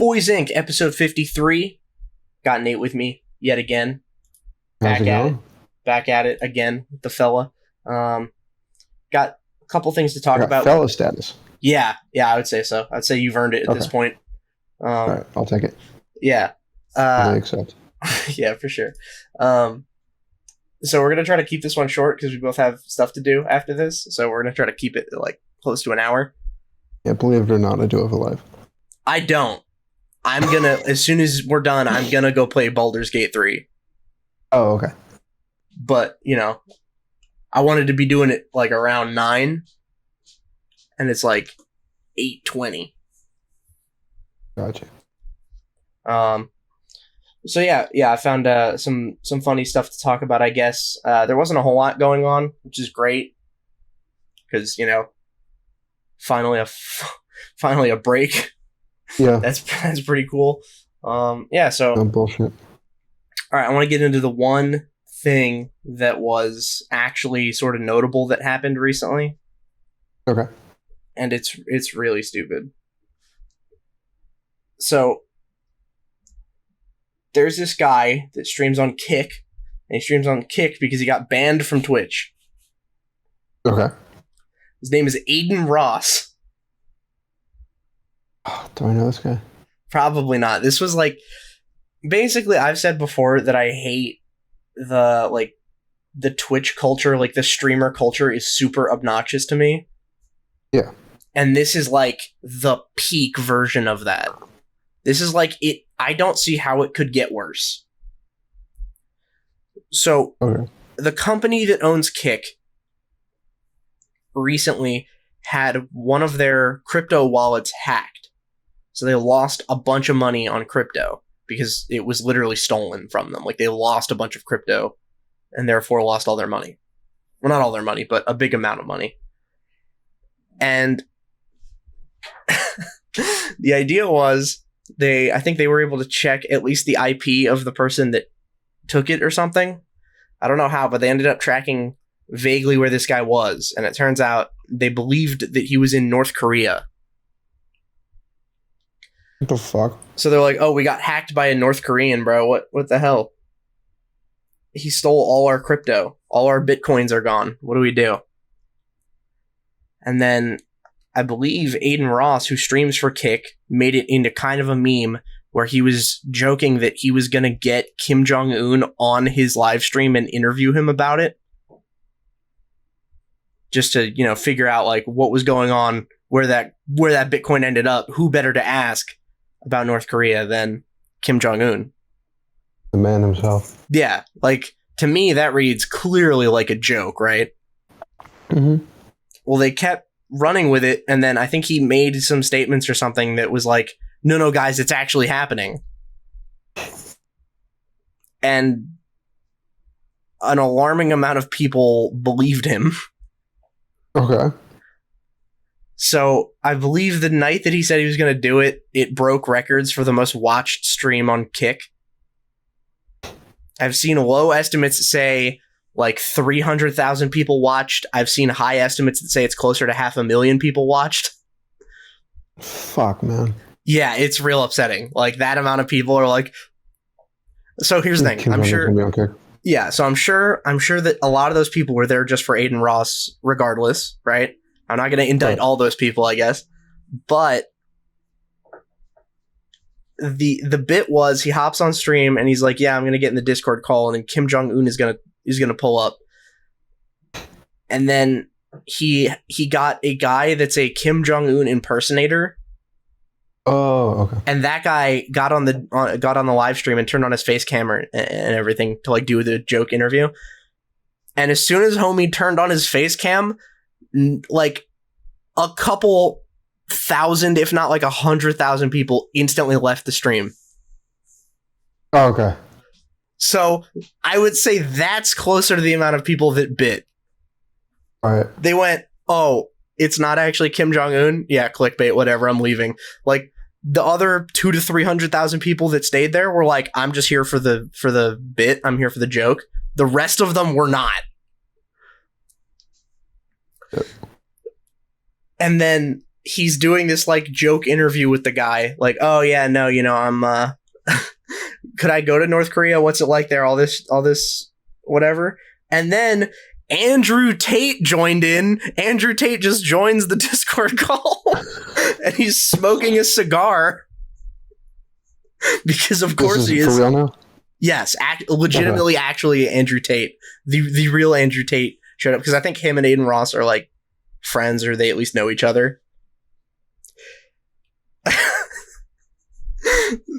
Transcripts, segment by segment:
Boys Inc. episode 53. Got Nate with me yet again. Back at it again with the fella. Got a couple things to talk about. Fella status. Yeah, I would say so. I'd say you've earned it at this point. All right, I'll take it. Yeah. I accept. Yeah, for sure. So we're going to try to keep this one short because we both have stuff to do after this. So we're going to try to keep it like close to an hour. Yeah, believe it or not, I do have a life. I don't. I'm going to, as soon as we're done, I'm going to go play Baldur's Gate 3. Oh, okay. But, you know, I wanted to be doing it like around 9. And it's like 8:20. Gotcha. So yeah, I found some funny stuff to talk about, I guess. There wasn't a whole lot going on, which is great. Because, you know, finally a break. Yeah. That's pretty cool. Yeah, so... No bullshit. Alright, I want to get into the one thing that was actually sort of notable that happened recently. Okay. And it's really stupid. So, there's this guy that streams on Kick, and he streams on Kick because he got banned from Twitch. Okay. His name is Adin Ross. Oh, do I know this guy? Probably not. This was like... Basically, I've said before that I hate the Twitch culture, like the streamer culture is super obnoxious to me. Yeah. And this is like the peak version of that. This is like it. I don't see how it could get worse. So, The company that owns Kick recently had one of their crypto wallets hacked. So they lost a bunch of money on crypto because it was literally stolen from them. Like, they lost a bunch of crypto and therefore lost all their money. Well, not all their money, but a big amount of money. And the idea was I think they were able to check at least the IP of the person that took it or something. I don't know how, but they ended up tracking vaguely where this guy was. And it turns out they believed that he was in North Korea. What the fuck? So they're like, oh, we got hacked by a North Korean, bro. What the hell? He stole all our crypto. All our bitcoins are gone. What do we do? And then I believe Adin Ross, who streams for Kick, made it into kind of a meme where he was joking that he was going to get Kim Jong-un on his live stream and interview him about it. Just to, you know, figure out like what was going on, where that Bitcoin ended up. Who better to ask about North Korea than Kim Jong-un? The man himself. Yeah, like to me that reads clearly like a joke, right? Mm-hmm. Well, they kept running with it, and then I think he made some statements or something that was like, no, guys, it's actually happening. And an alarming amount of people believed him. Okay. So I believe the night that he said he was going to do it, it broke records for the most watched stream on Kick. I've seen low estimates say like 300,000 people watched. I've seen high estimates that say it's closer to 500,000 people watched. Fuck, man. Yeah, it's real upsetting. Like, that amount of people are like... So here's the thing. I'm sure... Yeah, so I'm sure that a lot of those people were there just for Adin Ross regardless, right? I'm not going to indict all those people, I guess. But the bit was he hops on stream and he's like, yeah, I'm going to get in the Discord call, and then Kim Jong-un is going to pull up. And then he got a guy that's a Kim Jong-un impersonator. Oh, okay. And that guy got on the live stream and turned on his face camera and everything to like do the joke interview. And as soon as homie turned on his face cam, like a couple thousand, if not like 100,000 people instantly left the stream. Oh, okay. So I would say that's closer to the amount of people that bit. All right. They went, oh, it's not actually Kim Jong-un? Yeah, clickbait, whatever, I'm leaving. Like, the other 200,000 to 300,000 people that stayed there were like, I'm just here for the bit. I'm here for the joke. The rest of them were not. Yep. And then he's doing this like joke interview with the guy, like, oh yeah, no, I'm could I go to North Korea? What's it like there? All this whatever. And then Andrew Tate joined in. Andrew Tate just joins the Discord call and he's smoking a cigar because of course he is. For real now? Yes, legitimately, actually, Andrew Tate, the real Andrew Tate showed up because I think him and Adin Ross are like friends, or they at least know each other.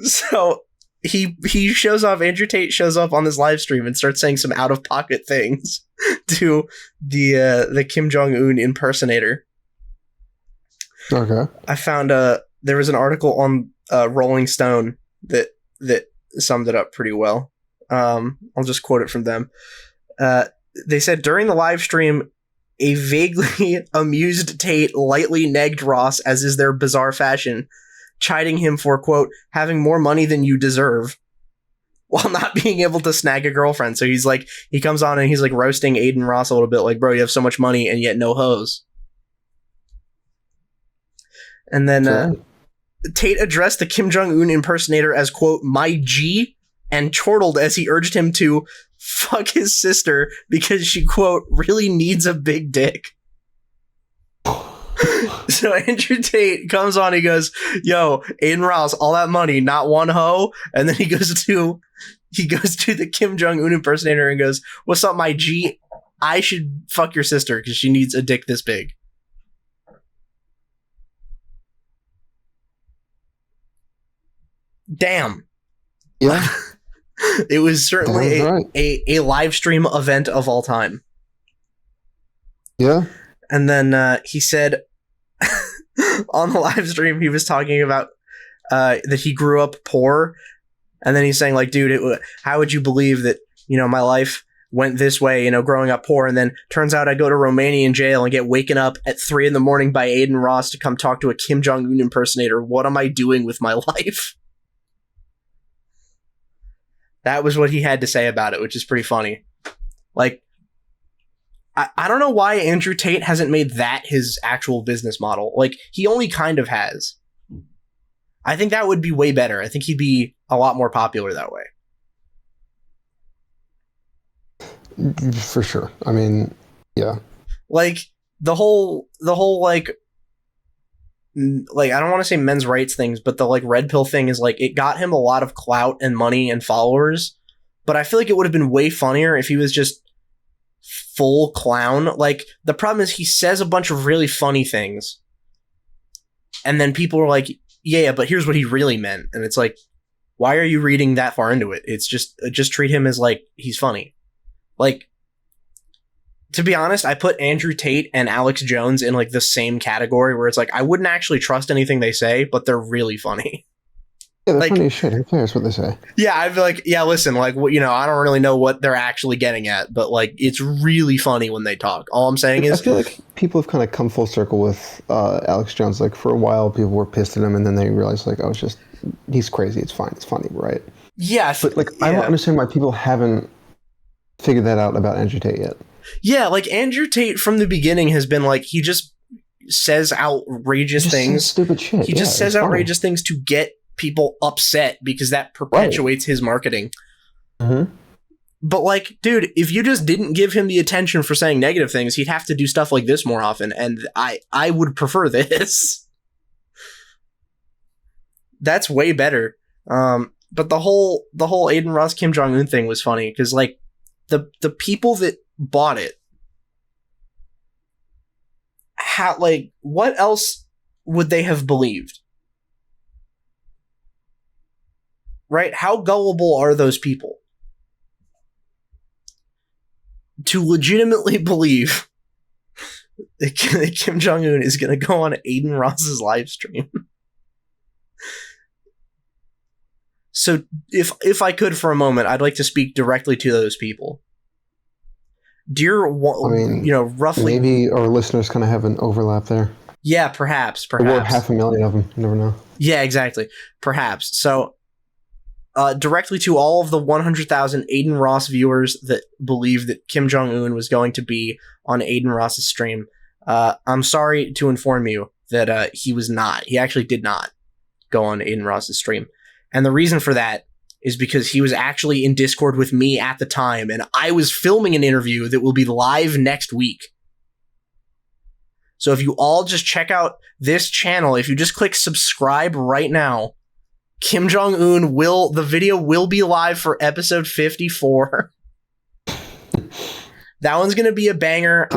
So he shows up. Andrew Tate shows up on this live stream and starts saying some out of pocket things to the Kim Jong-un impersonator. Okay. I found there was an article on Rolling Stone that summed it up pretty well. I'll just quote it from them. They said, during the live stream, a vaguely amused Tate lightly negged Ross, as is their bizarre fashion, chiding him for, quote, having more money than you deserve, while not being able to snag a girlfriend. So he's like, he comes on and he's like roasting Adin Ross a little bit, like, bro, you have so much money and yet no hoes. And then Tate addressed the Kim Jong-un impersonator as, quote, my G, and chortled as he urged him to fuck his sister because she, quote, really needs a big dick. So Andrew Tate comes on, he goes, yo, Adin Ross, all that money, not one hoe. And then he goes to the Kim Jong-un impersonator and goes, what's up, my G? I should fuck your sister because she needs a dick this big. Damn. Yeah. It was certainly a live stream event of all time. Yeah. And then he said on the live stream, he was talking about that he grew up poor. And then he's saying, like, dude, how would you believe that, my life went this way, growing up poor. And then turns out I go to Romanian jail and get waken up at 3 a.m. by Adin Ross to come talk to a Kim Jong-un impersonator. What am I doing with my life? That was what he had to say about it, which is pretty funny. Like, I don't know why Andrew Tate hasn't made that his actual business model. Like, he only kind of has. I think that would be way better. I think he'd be a lot more popular that way. For sure. I mean, yeah. Like, the whole like I don't want to say men's rights things, but the like red pill thing is like, it got him a lot of clout and money and followers, but I feel like it would have been way funnier if he was just full clown. Like, the problem is he says a bunch of really funny things and then people are like, yeah, but here's what he really meant. And it's like, why are you reading that far into it? It's just treat him as like, he's funny. Like, to be honest, I put Andrew Tate and Alex Jones in like the same category where it's like, I wouldn't actually trust anything they say, but they're really funny. Yeah, they're like, funny as shit. Who cares what they say? Yeah, I'd be like, yeah, listen, like, I don't really know what they're actually getting at, but like, it's really funny when they talk. All I'm saying is, I feel like people have kind of come full circle with Alex Jones. Like, for a while, people were pissed at him, and then they realized, like, oh, he's crazy. It's fine. It's funny, right? Yeah, but like, I don't understand why people haven't figured that out about Andrew Tate yet. Yeah, like, Andrew Tate from the beginning has been like, he just says outrageous things. Stupid shit. He just says outrageous things to get people upset because that perpetuates his marketing. Mm-hmm. But like, dude, if you just didn't give him the attention for saying negative things, he'd have to do stuff like this more often, and I would prefer this. That's way better. But the whole Adin Ross Kim Jong-un thing was funny because like the people that bought it, what else would they have believed? Right? How gullible are those people to legitimately believe that Kim Jong-un is going to go on Adin Ross's live stream? So if I could for a moment, I'd like to speak directly to those people. Roughly, maybe our listeners kind of have an overlap there. Yeah, perhaps. Or 500,000 of them. You never know. Yeah, exactly. Perhaps. So, directly to all of the 100,000 Adin Ross viewers that believe that Kim Jong-un was going to be on Adin Ross's stream, I'm sorry to inform you that he was not. He actually did not go on Aiden Ross's stream. And the reason for that is because he was actually in Discord with me at the time, and I was filming an interview that will be live next week. So if you all just check out this channel, if you just click subscribe right now, Kim Jong-un the video will be live for episode 54. That one's going to be a banger.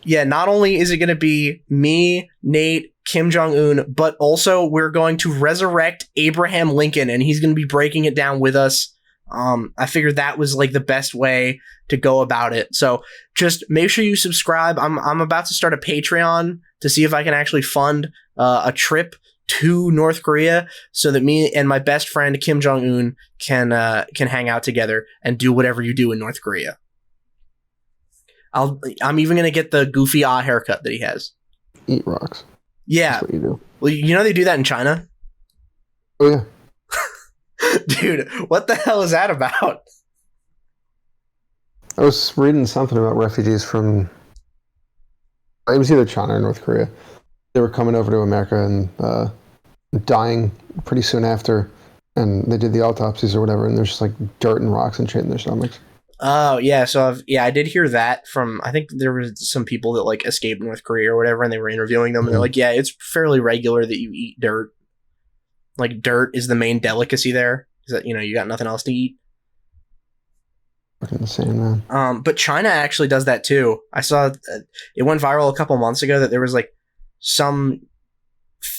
Yeah, not only is it going to be me, Nate, Kim Jong-un, but also we're going to resurrect Abraham Lincoln, and he's going to be breaking it down with us. I figured that was like the best way to go about it. So just make sure you subscribe. I'm about to start a Patreon to see if I can actually fund a trip to North Korea so that me and my best friend Kim Jong-un can hang out together and do whatever you do in North Korea. I'm even gonna get the goofy haircut that he has. Eat rocks. Yeah. That's what you do. Well, you know they do that in China. Oh yeah. Dude, what the hell is that about? I was reading something about refugees from, it was either China or North Korea. They were coming over to America and dying pretty soon after, and they did the autopsies or whatever, and there's just like dirt and rocks and shit in their stomachs. Oh, yeah, so I did hear that from, I think there was some people that like escaped North Korea or whatever, and they were interviewing them, and they're like, yeah, it's fairly regular that you eat dirt. Like, dirt is the main delicacy there, is that, you got nothing else to eat. Fucking insane, man. But China actually does that too. I saw, it went viral a couple months ago that there was like some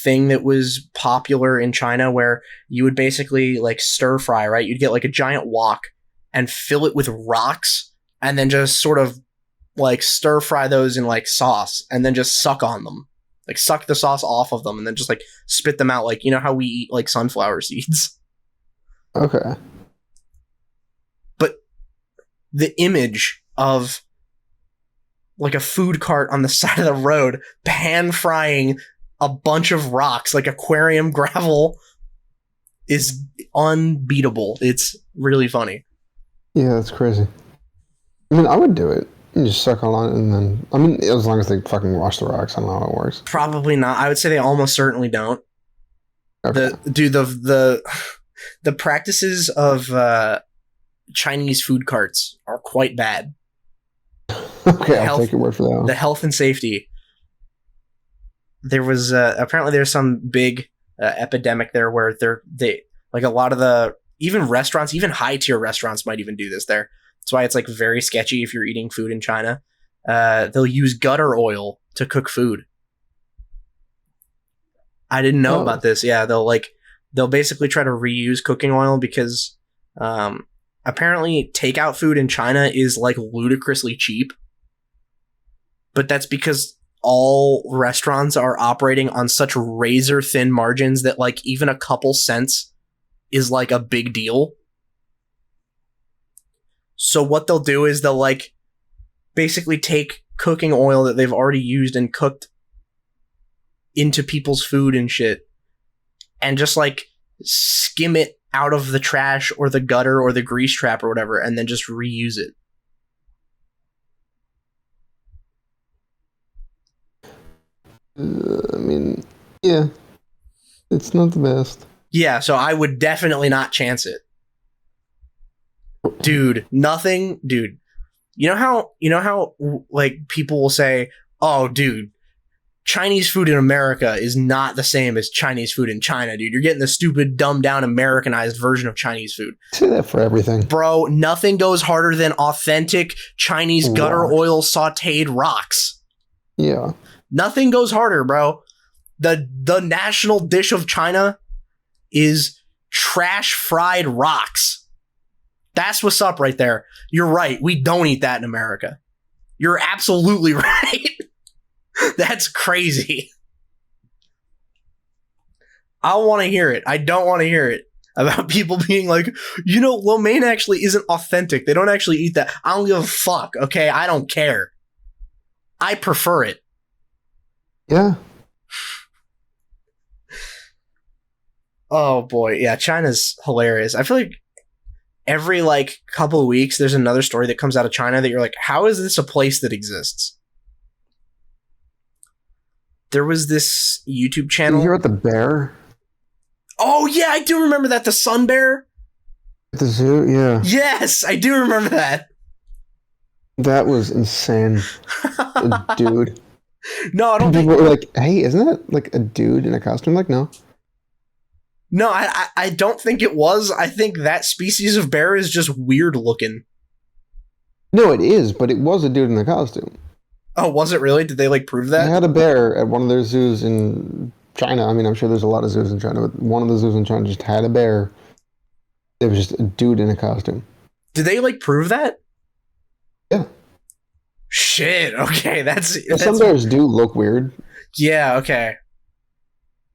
thing that was popular in China where you would basically like stir fry, right? You'd get like a giant wok and fill it with rocks and then just sort of like stir fry those in like sauce and then just suck on them. Like suck the sauce off of them and then just like spit them out. Like, how we eat like sunflower seeds. Okay. But the image of like a food cart on the side of the road pan frying a bunch of rocks, like aquarium gravel, is unbeatable. It's really funny. Yeah, that's crazy. I mean, I would do it. You just suck on it and then, I mean, as long as they fucking wash the rocks, I don't know how it works. Probably not. I would say they almost certainly don't. Okay. The practices of Chinese food carts are quite bad. Okay, I'll take your word for that one. The health and safety. There was apparently there's some big epidemic there where they like a lot of the even restaurants, even high tier restaurants might even do this there. That's why it's like very sketchy if you're eating food in China. They'll use gutter oil to cook food. I didn't know about this. Yeah, they'll basically try to reuse cooking oil because apparently takeout food in China is like ludicrously cheap. But that's because all restaurants are operating on such razor thin margins that like even a couple cents is like a big deal. So what they'll do is they'll like basically take cooking oil that they've already used and cooked into people's food and shit and just like skim it out of the trash or the gutter or the grease trap or whatever and then just reuse it. I mean, yeah, it's not the best. Yeah, so I would definitely not chance it. Dude, you know how like people will say, oh dude, Chinese food in America is not the same as Chinese food in China, dude. You're getting the stupid dumbed down Americanized version of Chinese food. Say that for everything. Bro, nothing goes harder than authentic Chinese gutter oil sauteed rocks. Yeah. Nothing goes harder, bro. The national dish of China is trash fried rocks. That's what's up right there. You're right. We don't eat that in America. You're absolutely right. That's crazy. I want to hear it. I don't want to hear it about people being like, lo mein actually isn't authentic. They don't actually eat that. I don't give a fuck, okay? I don't care. I prefer it. Yeah. Oh boy. Yeah, China's hilarious. I feel like every like couple of weeks there's another story that comes out of China that you're like, how is this a place that exists? There was this YouTube Did you channel. hear about the bear Oh yeah, I do remember that. The sun bear. at the zoo? Yeah. Yes, I do remember that. That was insane. Dude. No, I don't People think. were like, hey, isn't that like a dude in a costume? Like, no. No, I don't think it was. I think that species of bear is just weird looking. No, it is, but it was a dude in a costume. Oh, was it really? Did they like prove They that? had a bear at one of their zoos in China. I mean, I'm sure there's a lot of zoos in China, but one of the zoos in China just had a bear. It was just a dude in a costume. Did they like prove that? Yeah. Shit. Okay, that's Some bears do look weird, yeah. Okay.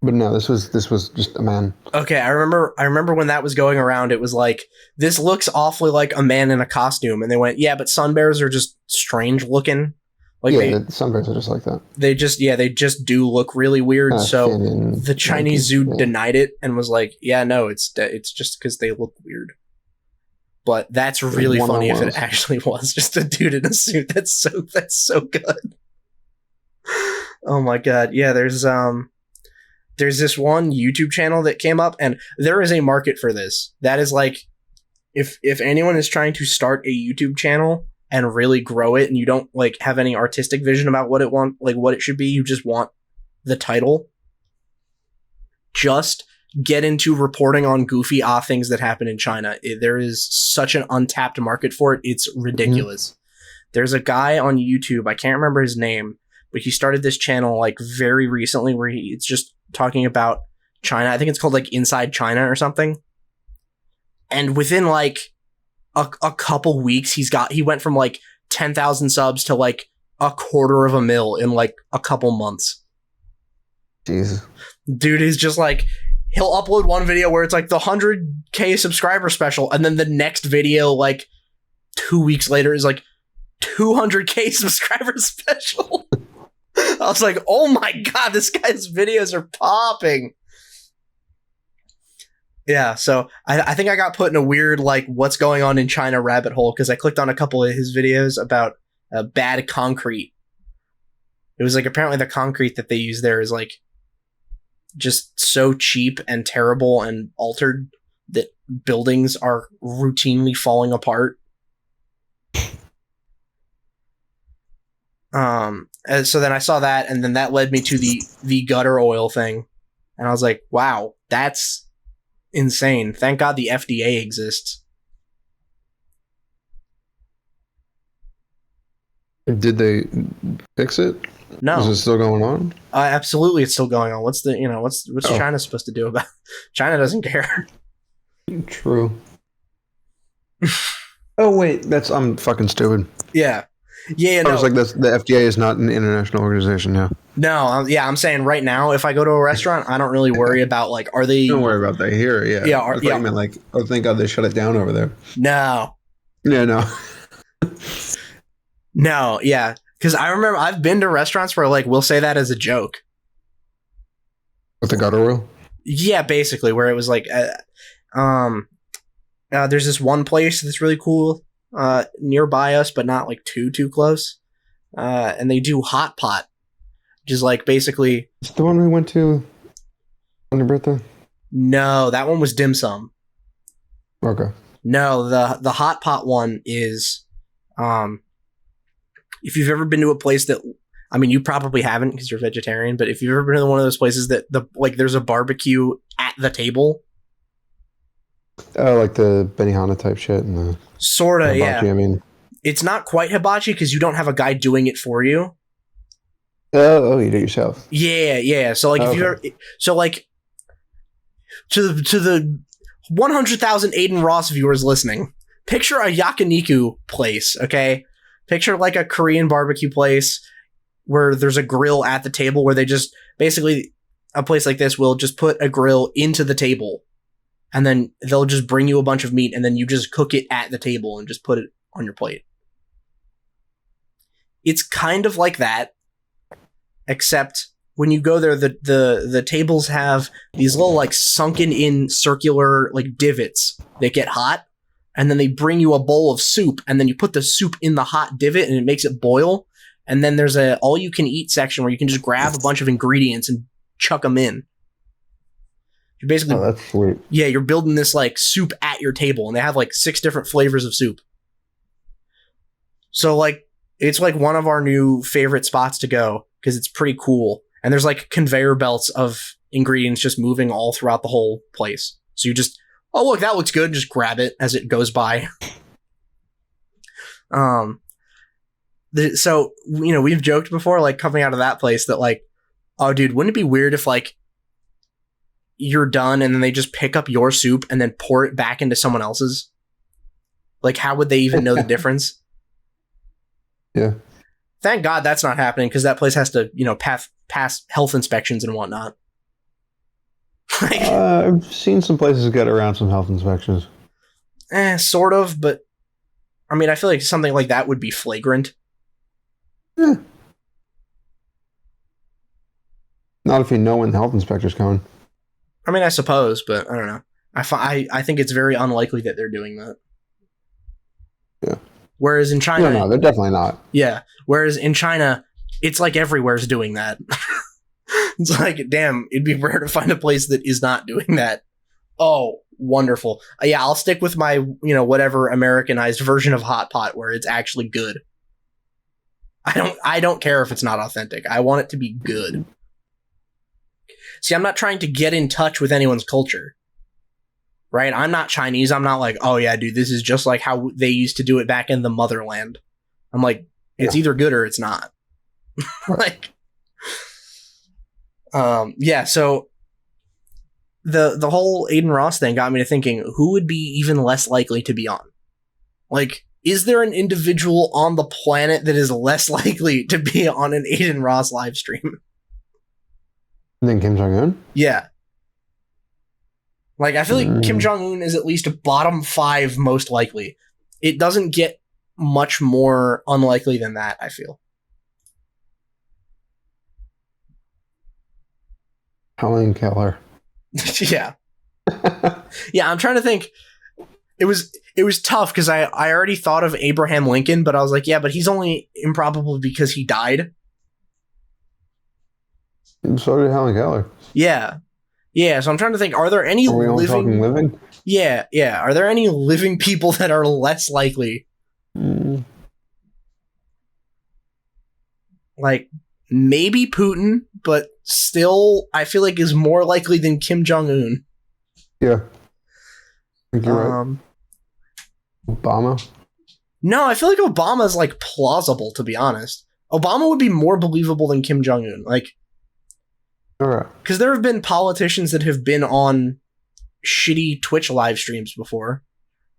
but no, this was just a man. Okay, I remember when that was going around, it was like, this looks awfully like a man in a costume, and they went, yeah, but sun bears are just strange looking. Like Yeah, some bears are just like that. they just do look really weird. So Thin and the Chinese lanky, zoo yeah. denied it and was like, yeah, no, it's just because they look weird. But that's really One funny if was. it actually was just a dude in a suit. That's so good. Oh my god. Yeah, there's this one YouTube channel that came up, and there is a market for this. That is like, if anyone is trying to start a YouTube channel and really grow it, and you don't like have any artistic vision about what it should be, you just want the title, just get into reporting on goofy things that happen in China. There is such an untapped market for it. It's ridiculous. Mm-hmm. There's a guy on YouTube, I can't remember his name, but he started this channel like very recently where it's just talking about China. I think it's called like Inside China or something. And within like a couple weeks, he went from like 10,000 subs to like 250,000 in like a couple months. Jesus. Dude is just like, he'll upload one video where it's like the 100K subscriber special, and then the next video like 2 weeks later is like 200K subscriber special. I was like, oh my god, this guy's videos are popping. Yeah, so I think I got put in a weird like what's going on in China rabbit hole because I clicked on a couple of his videos about bad concrete. It was like apparently the concrete that they use there is like just so cheap and terrible and altered that buildings are routinely falling apart. And so then I saw that, and then that led me to the gutter oil thing, and I was like, wow, that's insane. Thank God the FDA exists. Did they fix it? No, Is it still going on? Absolutely, it's still going on. What's China supposed to do about it? China doesn't care. True. Oh wait, I'm fucking stupid. Yeah. I was like, the FDA is not an international organization. Yeah. No, I'm saying right now, if I go to a restaurant, I don't really worry about like, are they? Don't worry about that here. Yeah. Yeah. I thought you meant like, oh, thank God they shut it down over there. No. Yeah. No. No. Yeah. Because I remember I've been to restaurants where like we'll say that as a joke. With the gutter oil? Yeah, basically, where it was like, there's this one place that's really cool nearby us, but not like too close. And they do hot pot, which is like basically. It's the one we went to on your birthday? No, that one was dim sum. Okay. No, the hot pot one is, if you've ever been to a place that, I mean, you probably haven't because you're vegetarian, but if you've ever been to one of those places that there's a barbecue at the table. Oh, like the Benihana type shit and the sorta, hibachi, yeah. I mean, it's not quite hibachi because you don't have a guy doing it for you. Oh, you do it yourself. Yeah. So like, if you're so like to the 100,000 Adin Ross viewers listening, picture a yakiniku place, okay? Picture like a Korean barbecue place where there's a grill at the table where they just basically, a place like this will just put a grill into the table and then they'll just bring you a bunch of meat and then you just cook it at the table and just put it on your plate. It's kind of like that, except when you go there, the tables have these little like sunken in circular like divots that get hot. And then they bring you a bowl of soup, and then you put the soup in the hot divot, and it makes it boil. and then there's a all-you-can-eat section where you can just grab a bunch of ingredients and chuck them in. You're basically, Oh, that's sweet. yeah, you're building this like soup at your table, and they have like 6 different flavors of soup. So like, it's like one of our new favorite spots to go because it's pretty cool. And there's like conveyor belts of ingredients just moving all throughout the whole place. So you just, oh look, that looks good. Just grab it as it goes by. So, you know, we've joked before, like coming out of that place that like, oh dude, wouldn't it be weird if like you're done and then they just pick up your soup and then pour it back into someone else's? Like, how would they even know the difference? Yeah. Thank God that's not happening, because that place has to, you know, pass health inspections and whatnot. I've seen some places get around some health inspections. Sort of, but I mean, I feel like something like that would be flagrant. Yeah. Not if you know when the health inspector's coming. I mean, I suppose, but I don't know. I think it's very unlikely that they're doing that. Yeah. Whereas in China... No, they're definitely not. Yeah. Whereas in China, it's like everywhere's doing that. It's like, damn, it'd be rare to find a place that is not doing that. Oh, wonderful. Yeah, I'll stick with my, you know, whatever Americanized version of hot pot where it's actually good. I don't care if it's not authentic. I want it to be good. See, I'm not trying to get in touch with anyone's culture. Right? I'm not Chinese. I'm not like, oh yeah, dude, this is just like how they used to do it back in the motherland. I'm like, it's either good or it's not. Like, yeah, so the whole Adin Ross thing got me to thinking, who would be even less likely to be on? Like, is there an individual on the planet that is less likely to be on an Adin Ross live stream? Then Kim Jong-un? Yeah. Like, I feel like Kim Jong-un is at least bottom 5 most likely. It doesn't get much more unlikely than that, I feel. Helen Keller. Yeah. Yeah, I'm trying to think. It was tough because I already thought of Abraham Lincoln, but I was like, yeah, but he's only improbable because he died. And so did Helen Keller. Yeah. Yeah, so I'm trying to think, are there any Are we only talking living? Yeah, yeah. Are there any living people that are less likely? Like, maybe Putin, but still, I feel like is more likely than Kim Jong-un. Yeah. I think you're right. Obama? No, I feel like Obama's, like, plausible, to be honest. Obama would be more believable than Kim Jong-un. Like, all right. Because there have been politicians that have been on shitty Twitch live streams before,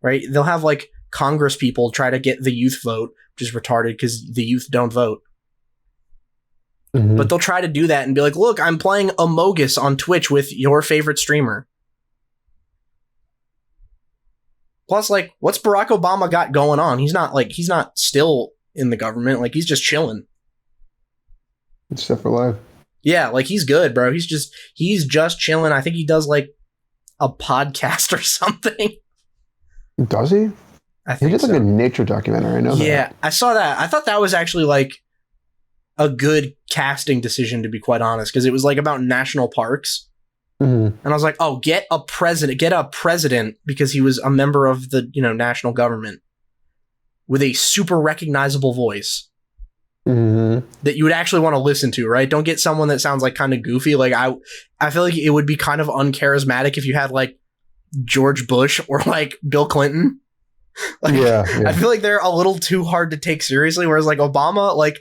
right? They'll have, like, Congress people try to get the youth vote, which is retarded because the youth don't vote. Mm-hmm. But they'll try to do that and be like, look, I'm playing Amogus on Twitch with your favorite streamer. Plus, like, what's Barack Obama got going on? He's not still in the government. Like, he's just chilling. Except for life. Yeah, like, he's good, bro. He's just chilling. I think he does, like, a podcast or something. Does he? I think he did, so. Like, a nature documentary. I know that. Yeah, I saw that. I thought that was actually, like, a good casting decision, to be quite honest, because it was, like, about national parks. Mm-hmm. And I was like, oh, get a president, because he was a member of the, you know, national government with a super recognizable voice. Mm-hmm. That you would actually want to listen to, right? Don't get someone that sounds like kind of goofy. Like, I feel like it would be kind of uncharismatic if you had like George Bush or like Bill Clinton. Like, yeah. I feel like they're a little too hard to take seriously. Whereas like Obama's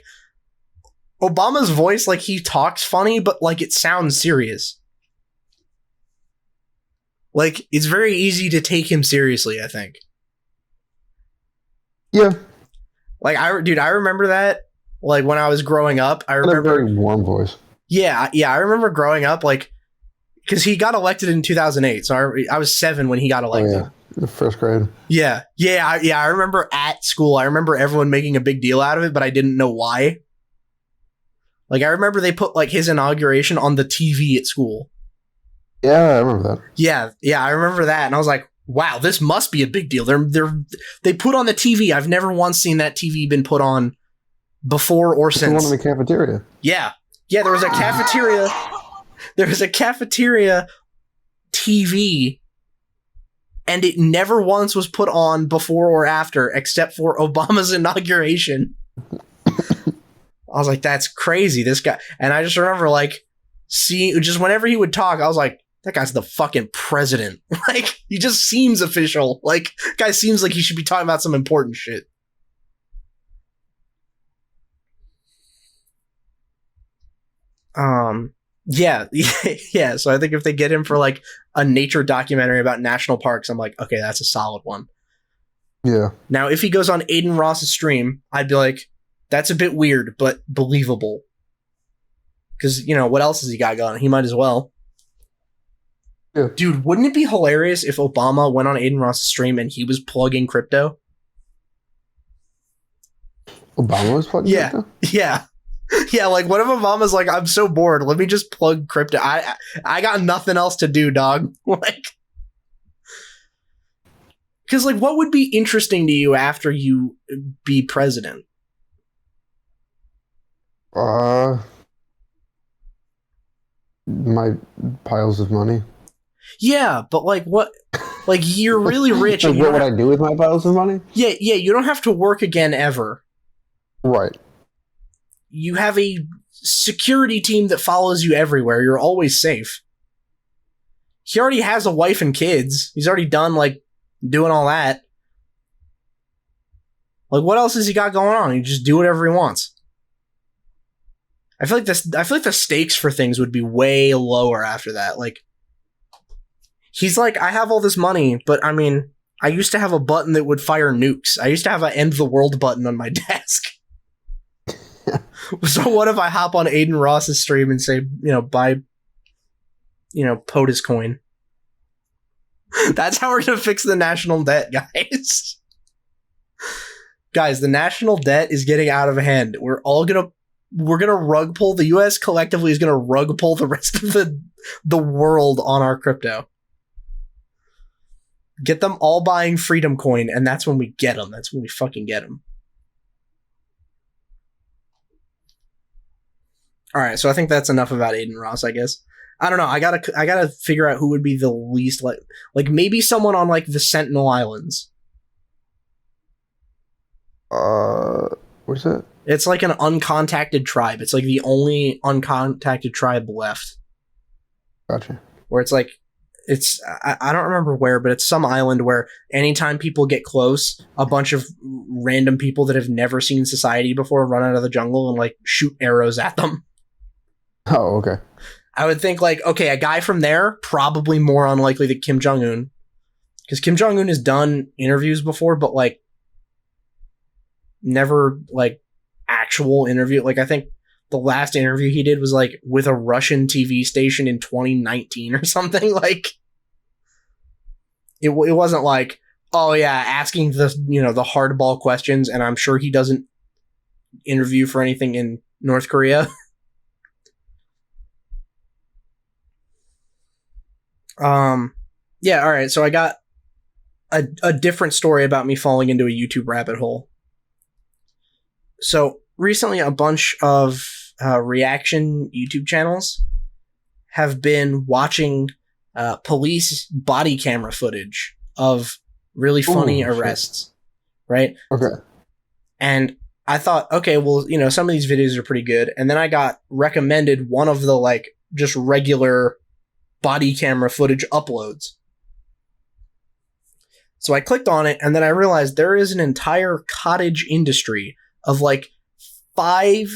voice, like he talks funny, but like it sounds serious. Like it's very easy to take him seriously, I think. Yeah. Like I remember that. Like, when I was growing up, I remember... a very warm voice. Yeah, I remember growing up, like... Because he got elected in 2008, so I was 7 when he got elected. Oh, yeah. The first grade. Yeah. I remember at school, I remember everyone making a big deal out of it, but I didn't know why. Like, I remember they put, like, his inauguration on the TV at school. Yeah, I remember that. Yeah, I remember that, and I was like, wow, this must be a big deal. They put on the TV. I've never once seen that TV been put on before or It's the one since. in the cafeteria. Yeah. Yeah, there was a cafeteria. There was a cafeteria TV, and it never once was put on before or after, except for Obama's inauguration. I was like, that's crazy, this guy. And I just remember, like, seeing, just whenever he would talk, I was like, that guy's the fucking president. Like, he just seems official. Like, guy seems like he should be talking about some important shit. Yeah, yeah. So I think if they get him for like a nature documentary about national parks, I'm like, okay, that's a solid one. Yeah. Now, if he goes on Adin Ross's stream, I'd be like, that's a bit weird, but believable. Because, you know, what else has he got going? He might as well. Yeah. Dude, wouldn't it be hilarious if Obama went on Adin Ross's stream and he was plugging crypto? Obama was plugging crypto? Yeah. Yeah, like, what if Obama's like, I'm so bored, let me just plug crypto. I got nothing else to do, dog. Like, because, like, what would be interesting to you after you be president? My piles of money. Yeah, but, like, what? Like, you're really rich. Like, and what would I do with my piles of money? Yeah, you don't have to work again ever. Right. You have a security team that follows you everywhere. You're always safe. He already has a wife and kids. He's already done, like, doing all that. Like, what else has he got going on? He just do whatever he wants. I feel like the stakes for things would be way lower after that. Like, he's like, I have all this money, but I mean, I used to have a button that would fire nukes. I used to have an end the world button on my desk. So what if I hop on Adin Ross's stream and say, you know, buy, you know, POTUS coin? That's how we're gonna fix the national debt, guys. Guys, the national debt is getting out of hand. We're gonna rug pull. The U.S. collectively is gonna rug pull the rest of the world on our crypto. Get them all buying Freedom Coin, and that's when we get them. That's when we fucking get them. All right, so I think that's enough about Adin Ross, I guess. I don't know. I gotta figure out who would be the least like maybe someone on like the Sentinel Islands. What's that? It's like an uncontacted tribe. It's like the only uncontacted tribe left. Gotcha. Where it's like, I don't remember where, but it's some island where anytime people get close, a bunch of random people that have never seen society before run out of the jungle and like shoot arrows at them. Oh, okay. I would think like, okay, a guy from there, probably more unlikely than Kim Jong-un. Because Kim Jong-un has done interviews before, but like never like actual interview. Like I think the last interview he did was like with a Russian TV station in 2019 or something. Like it wasn't like, oh yeah, asking the, you know, the hardball questions. And I'm sure he doesn't interview for anything in North Korea. Yeah, all right. So I got a different story about me falling into a YouTube rabbit hole. So recently, a bunch of reaction YouTube channels have been watching police body camera footage of really funny arrests, right? Okay. And I thought, okay, well, you know, some of these videos are pretty good. And then I got recommended one of the like just regular body camera footage uploads. So I clicked on it, and then I realized there is an entire cottage industry of like 5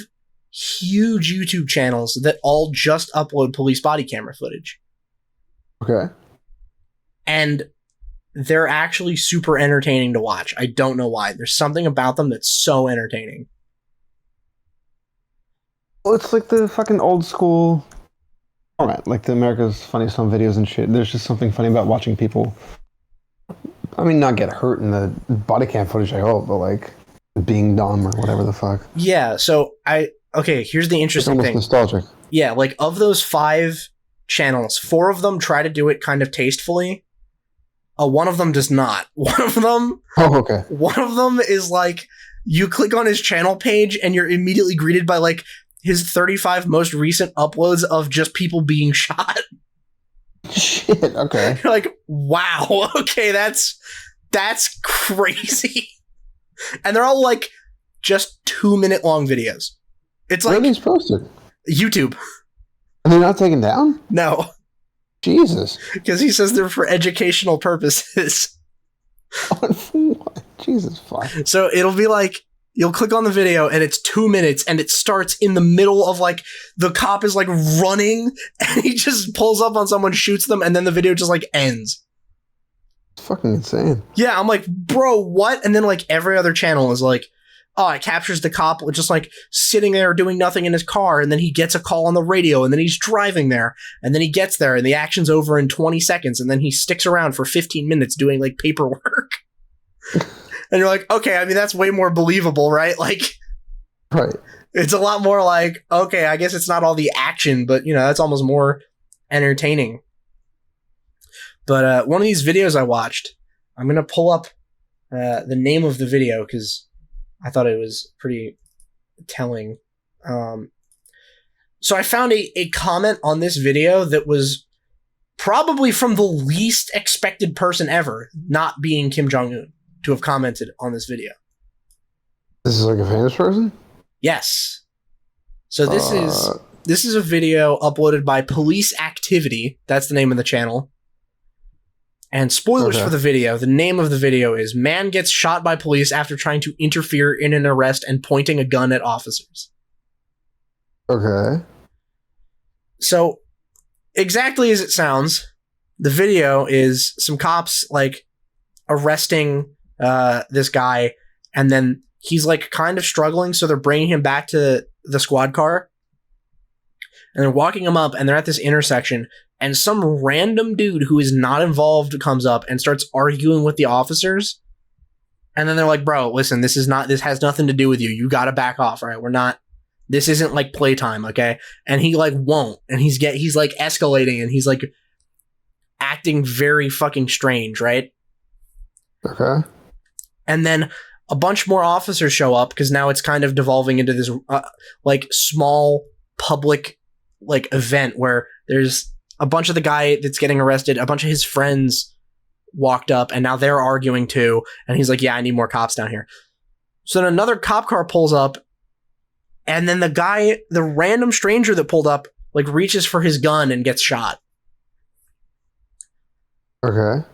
huge YouTube channels that all just upload police body camera footage. Okay. And they're actually super entertaining to watch. I don't know why. There's something about them that's so entertaining. Well, it's like the fucking old school format, like the America's Funniest Home Videos and shit. There's just something funny about watching people, I mean, not get hurt in the body cam footage, I hope, but like being dumb or whatever the fuck. Yeah, so here's the interesting thing. It's almost nostalgic. Yeah, like of those 5 channels, 4 of them try to do it kind of tastefully. One of them does not. One of them Oh, okay. One of them is like you click on his channel page and you're immediately greeted by like his 35 most recent uploads of just people being shot. Shit. Okay. You're like, wow, okay, that's crazy. And they're all like just 2-minute long videos. It's Where like are these posted? YouTube. Are they not taken down? No, Jesus. because he says they're for educational purposes. What? Jesus fuck. So it'll be like, you'll click on the video and it's 2 minutes and it starts in the middle of like, the cop is like running and he just pulls up on someone, shoots them, and then the video just like ends. It's fucking insane. Yeah, I'm like, bro, what? And then like every other channel is like, oh, it captures the cop just like sitting there doing nothing in his car, and then he gets a call on the radio, and then he's driving there, and then he gets there, and the action's over in 20 seconds, and then he sticks around for 15 minutes doing like paperwork. And you're like, okay, I mean, that's way more believable, right? Like, Right. it's a lot more like, okay, I guess it's not all the action, but you know, that's almost more entertaining. But one of these videos I watched, I'm going to pull up the name of the video because I thought it was pretty telling. So I found a comment on this video that was probably from the least expected person ever, not being Kim Jong-un, to have commented on this video. This is like a famous person? Yes. So this is a video uploaded by Police Activity. That's the name of the channel. And spoilers for the video. The name of the video is Man Gets Shot by Police After Trying to Interfere in an Arrest and Pointing a Gun at Officers. Okay. So, exactly as it sounds, the video is some cops, like, arresting this guy, and then he's, like, kind of struggling, so they're bringing him back to the squad car, and they're walking him up, and they're at this intersection, and some random dude who is not involved comes up and starts arguing with the officers. And then they're like, bro, listen, this has nothing to do with you. You gotta back off, all right? This isn't like playtime, okay? And he like won't. And he's like escalating and he's like acting very fucking strange, right? Okay. And then a bunch more officers show up because now it's kind of devolving into this like small public like event where there's a bunch of the guy that's getting arrested, a bunch of his friends walked up, and now they're arguing too. And he's like, yeah, I need more cops down here. So then another cop car pulls up, and then the random stranger that pulled up, like reaches for his gun and gets shot. Okay.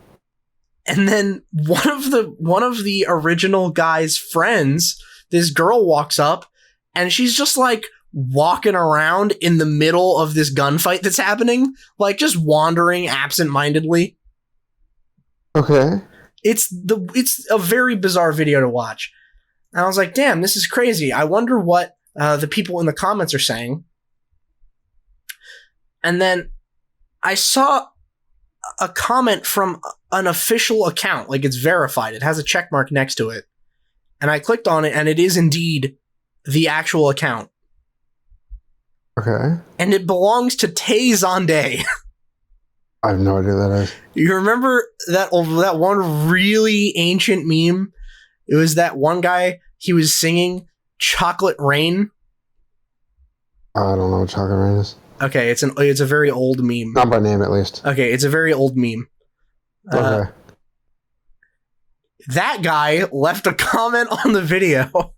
And then one of the original guy's friends, this girl walks up, and she's just like walking around in the middle of this gunfight that's happening, like just wandering absentmindedly. Okay. It's a very bizarre video to watch. And I was like, damn, this is crazy. I wonder what the people in the comments are saying. And then I saw a comment from an official account, like it's verified. It has a check mark next to it. And I clicked on it, and it is indeed the actual account. Okay. And it belongs to Tay Zonday. I have no idea who that is. You remember that one really ancient meme? It was that one guy, he was singing Chocolate Rain. I don't know what Chocolate Rain is. Okay, it's a very old meme. Not by name, at least. Okay, it's a very old meme. Okay. That guy left a comment on the video,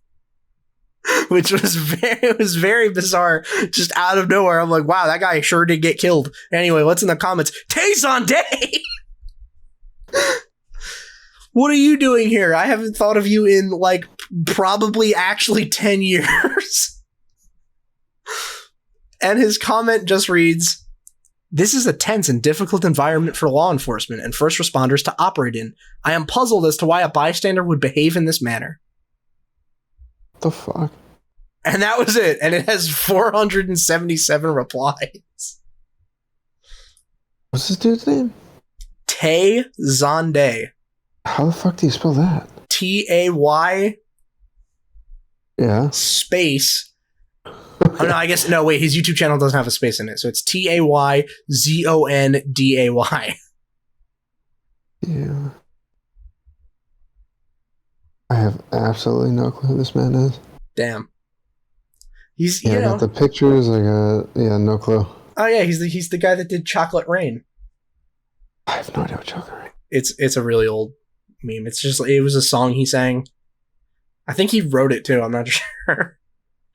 which was very bizarre, just out of nowhere. I'm like, wow, that guy sure did get killed. Anyway, what's in the comments? Tays on day! What are you doing here? I haven't thought of you in, like, probably actually 10 years. And his comment just reads, "This is a tense and difficult environment for law enforcement and first responders to operate in. I am puzzled as to why a bystander would behave in this manner." What the fuck? And that was it. And it has 477 replies. What's this dude's name? Tay Zonday. How the fuck do you spell that? Tay Yeah. space. Oh, no, I guess, no, wait, his YouTube channel doesn't have a space in it. So it's Tayzonday. Yeah. I have absolutely no clue who this man is. Damn. He's I got the pictures. No clue. Oh yeah, he's the guy that did Chocolate Rain. I have no idea what Chocolate Rain. It's a really old meme. It was a song he sang. I think he wrote it too. I'm not sure.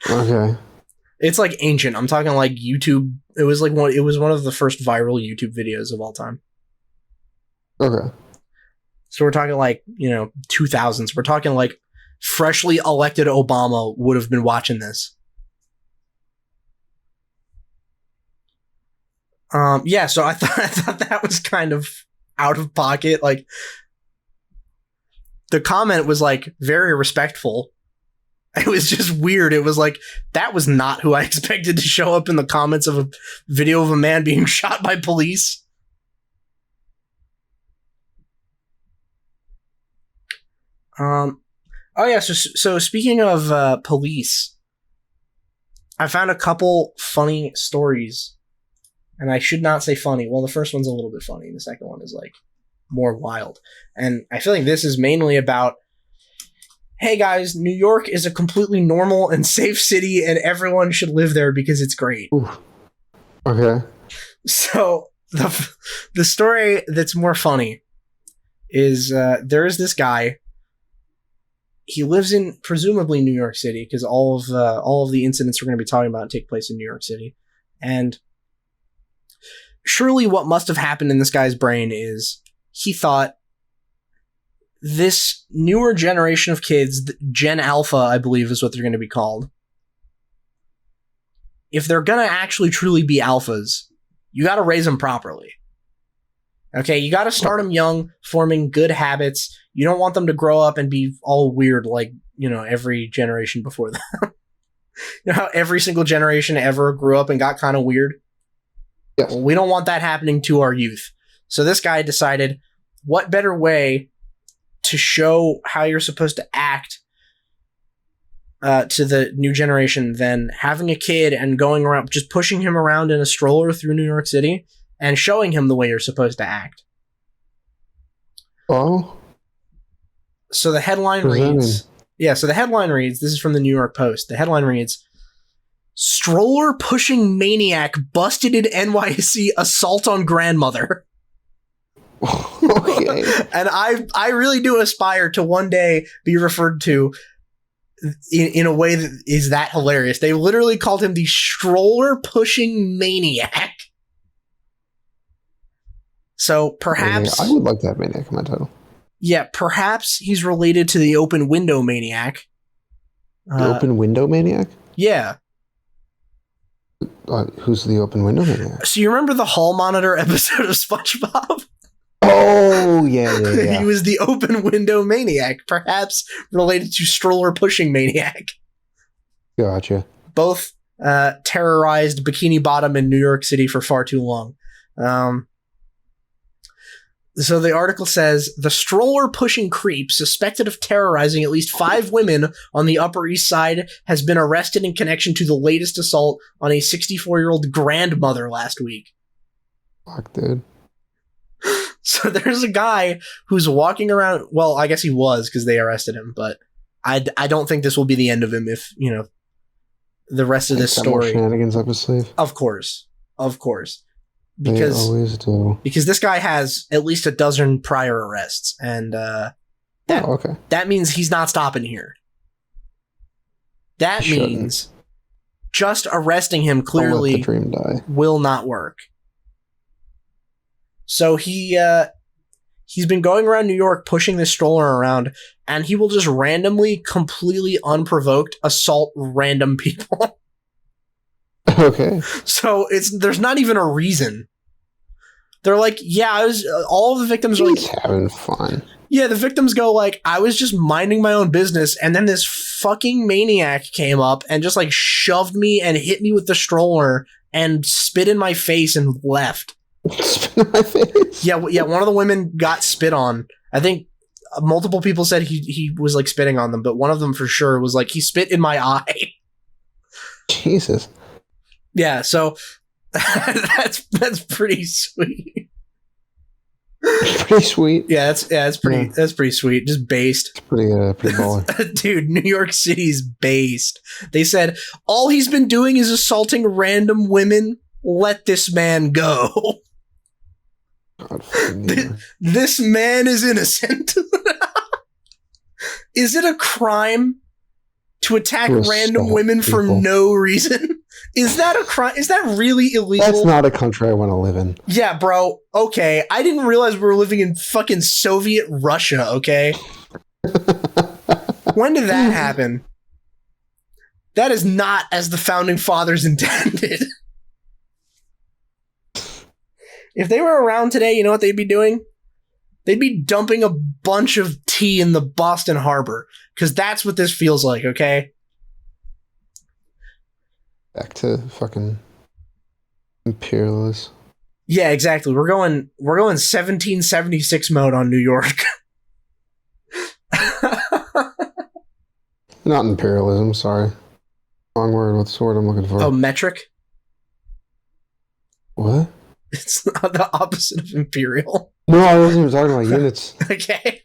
Okay. It's like ancient. I'm talking like YouTube. It was one of the first viral YouTube videos of all time. Okay. So we're talking like, 2000s. We're talking like freshly elected Obama would have been watching this. Yeah, so I thought that was kind of out of pocket. Like, the comment was like very respectful. It was just weird. It was like, that was not who I expected to show up in the comments of a video of a man being shot by police. Oh yeah, so speaking of police, I found a couple funny stories, and I should not say funny. Well, the first one's a little bit funny, and the second one is like more wild. And I feel like this is mainly about, hey guys, New York is a completely normal and safe city, and everyone should live there because it's great. Ooh. Okay. So the story that's more funny is there is this guy. He lives in presumably New York City because all of the incidents we're going to be talking about take place in New York City, and surely what must have happened in this guy's brain is he thought this newer generation of kids, Gen Alpha, I believe is what they're going to be called. If they're going to actually truly be alphas, you got to raise them properly. Okay, you got to start them young, forming good habits. You don't want them to grow up and be all weird like, every generation before them. You know how every single generation ever grew up and got kind of weird? Yes. Well, we don't want that happening to our youth. So this guy decided, what better way to show how you're supposed to act to the new generation than having a kid and going around, just pushing him around in a stroller through New York City and showing him the way you're supposed to act. Oh? So the headline reads... Yeah, so the headline reads, this is from the New York Post, the headline reads, "Stroller pushing maniac busted in NYC assault on grandmother." Okay. And I really do aspire to one day be referred to in a way that is that hilarious. They literally called him the stroller pushing maniac. So perhaps... I would like to have maniac in my title. Yeah, perhaps he's related to the open window maniac. The open window maniac? Yeah. Who's the open window maniac? So you remember the hall monitor episode of SpongeBob? Oh, yeah. He was the open window maniac, perhaps related to stroller pushing maniac. Gotcha. Both terrorized Bikini Bottom in New York City for far too long. So the article says, the stroller-pushing creep suspected of terrorizing at least 5 women on the Upper East Side has been arrested in connection to the latest assault on a 64-year-old grandmother last week. Fuck, dude. So there's a guy who's walking around... Well, I guess he was because they arrested him, but I don't think this will be the end of him if, the rest of this story... Shenanigans up his sleeve. Of course. They always do. Because this guy has at least a dozen prior arrests, and that means he's not stopping here. That means just arresting him clearly Don't let the dream die. Will not work. So he's been going around New York pushing this stroller around, and he will just randomly, completely unprovoked, assault random people. Okay. So there's not even a reason. They're like, yeah, all of the victims are like having fun. Yeah, the victims go like, I was just minding my own business, and then this fucking maniac came up and just like shoved me and hit me with the stroller and spit in my face and left. Spit in my face? Yeah, one of the women got spit on. I think multiple people said he was like spitting on them, but one of them for sure was like, he spit in my eye. Jesus. Yeah, so that's pretty sweet. Pretty sweet. That's pretty sweet. Just based. It's pretty baller. Dude, New York City's based. They said all he's been doing is assaulting random women. Let this man go. God, this man is innocent. Is it a crime to attack random women for no reason? Is that a crime? Is that really illegal? That's not a country I want to live in. Yeah, bro. Okay. I didn't realize we were living in fucking Soviet Russia, okay? When did that happen? That is not as the founding fathers intended. If they were around today, you know what they'd be doing? They'd be dumping a bunch of tea in the Boston Harbor, because that's what this feels like, okay? Back to fucking imperialists. Yeah, exactly. We're going 1776 mode on New York. Not imperialism, sorry. Wrong word. What's the word I'm looking for? Oh, metric? What? It's not the opposite of imperial. No, I wasn't even talking about units. Okay.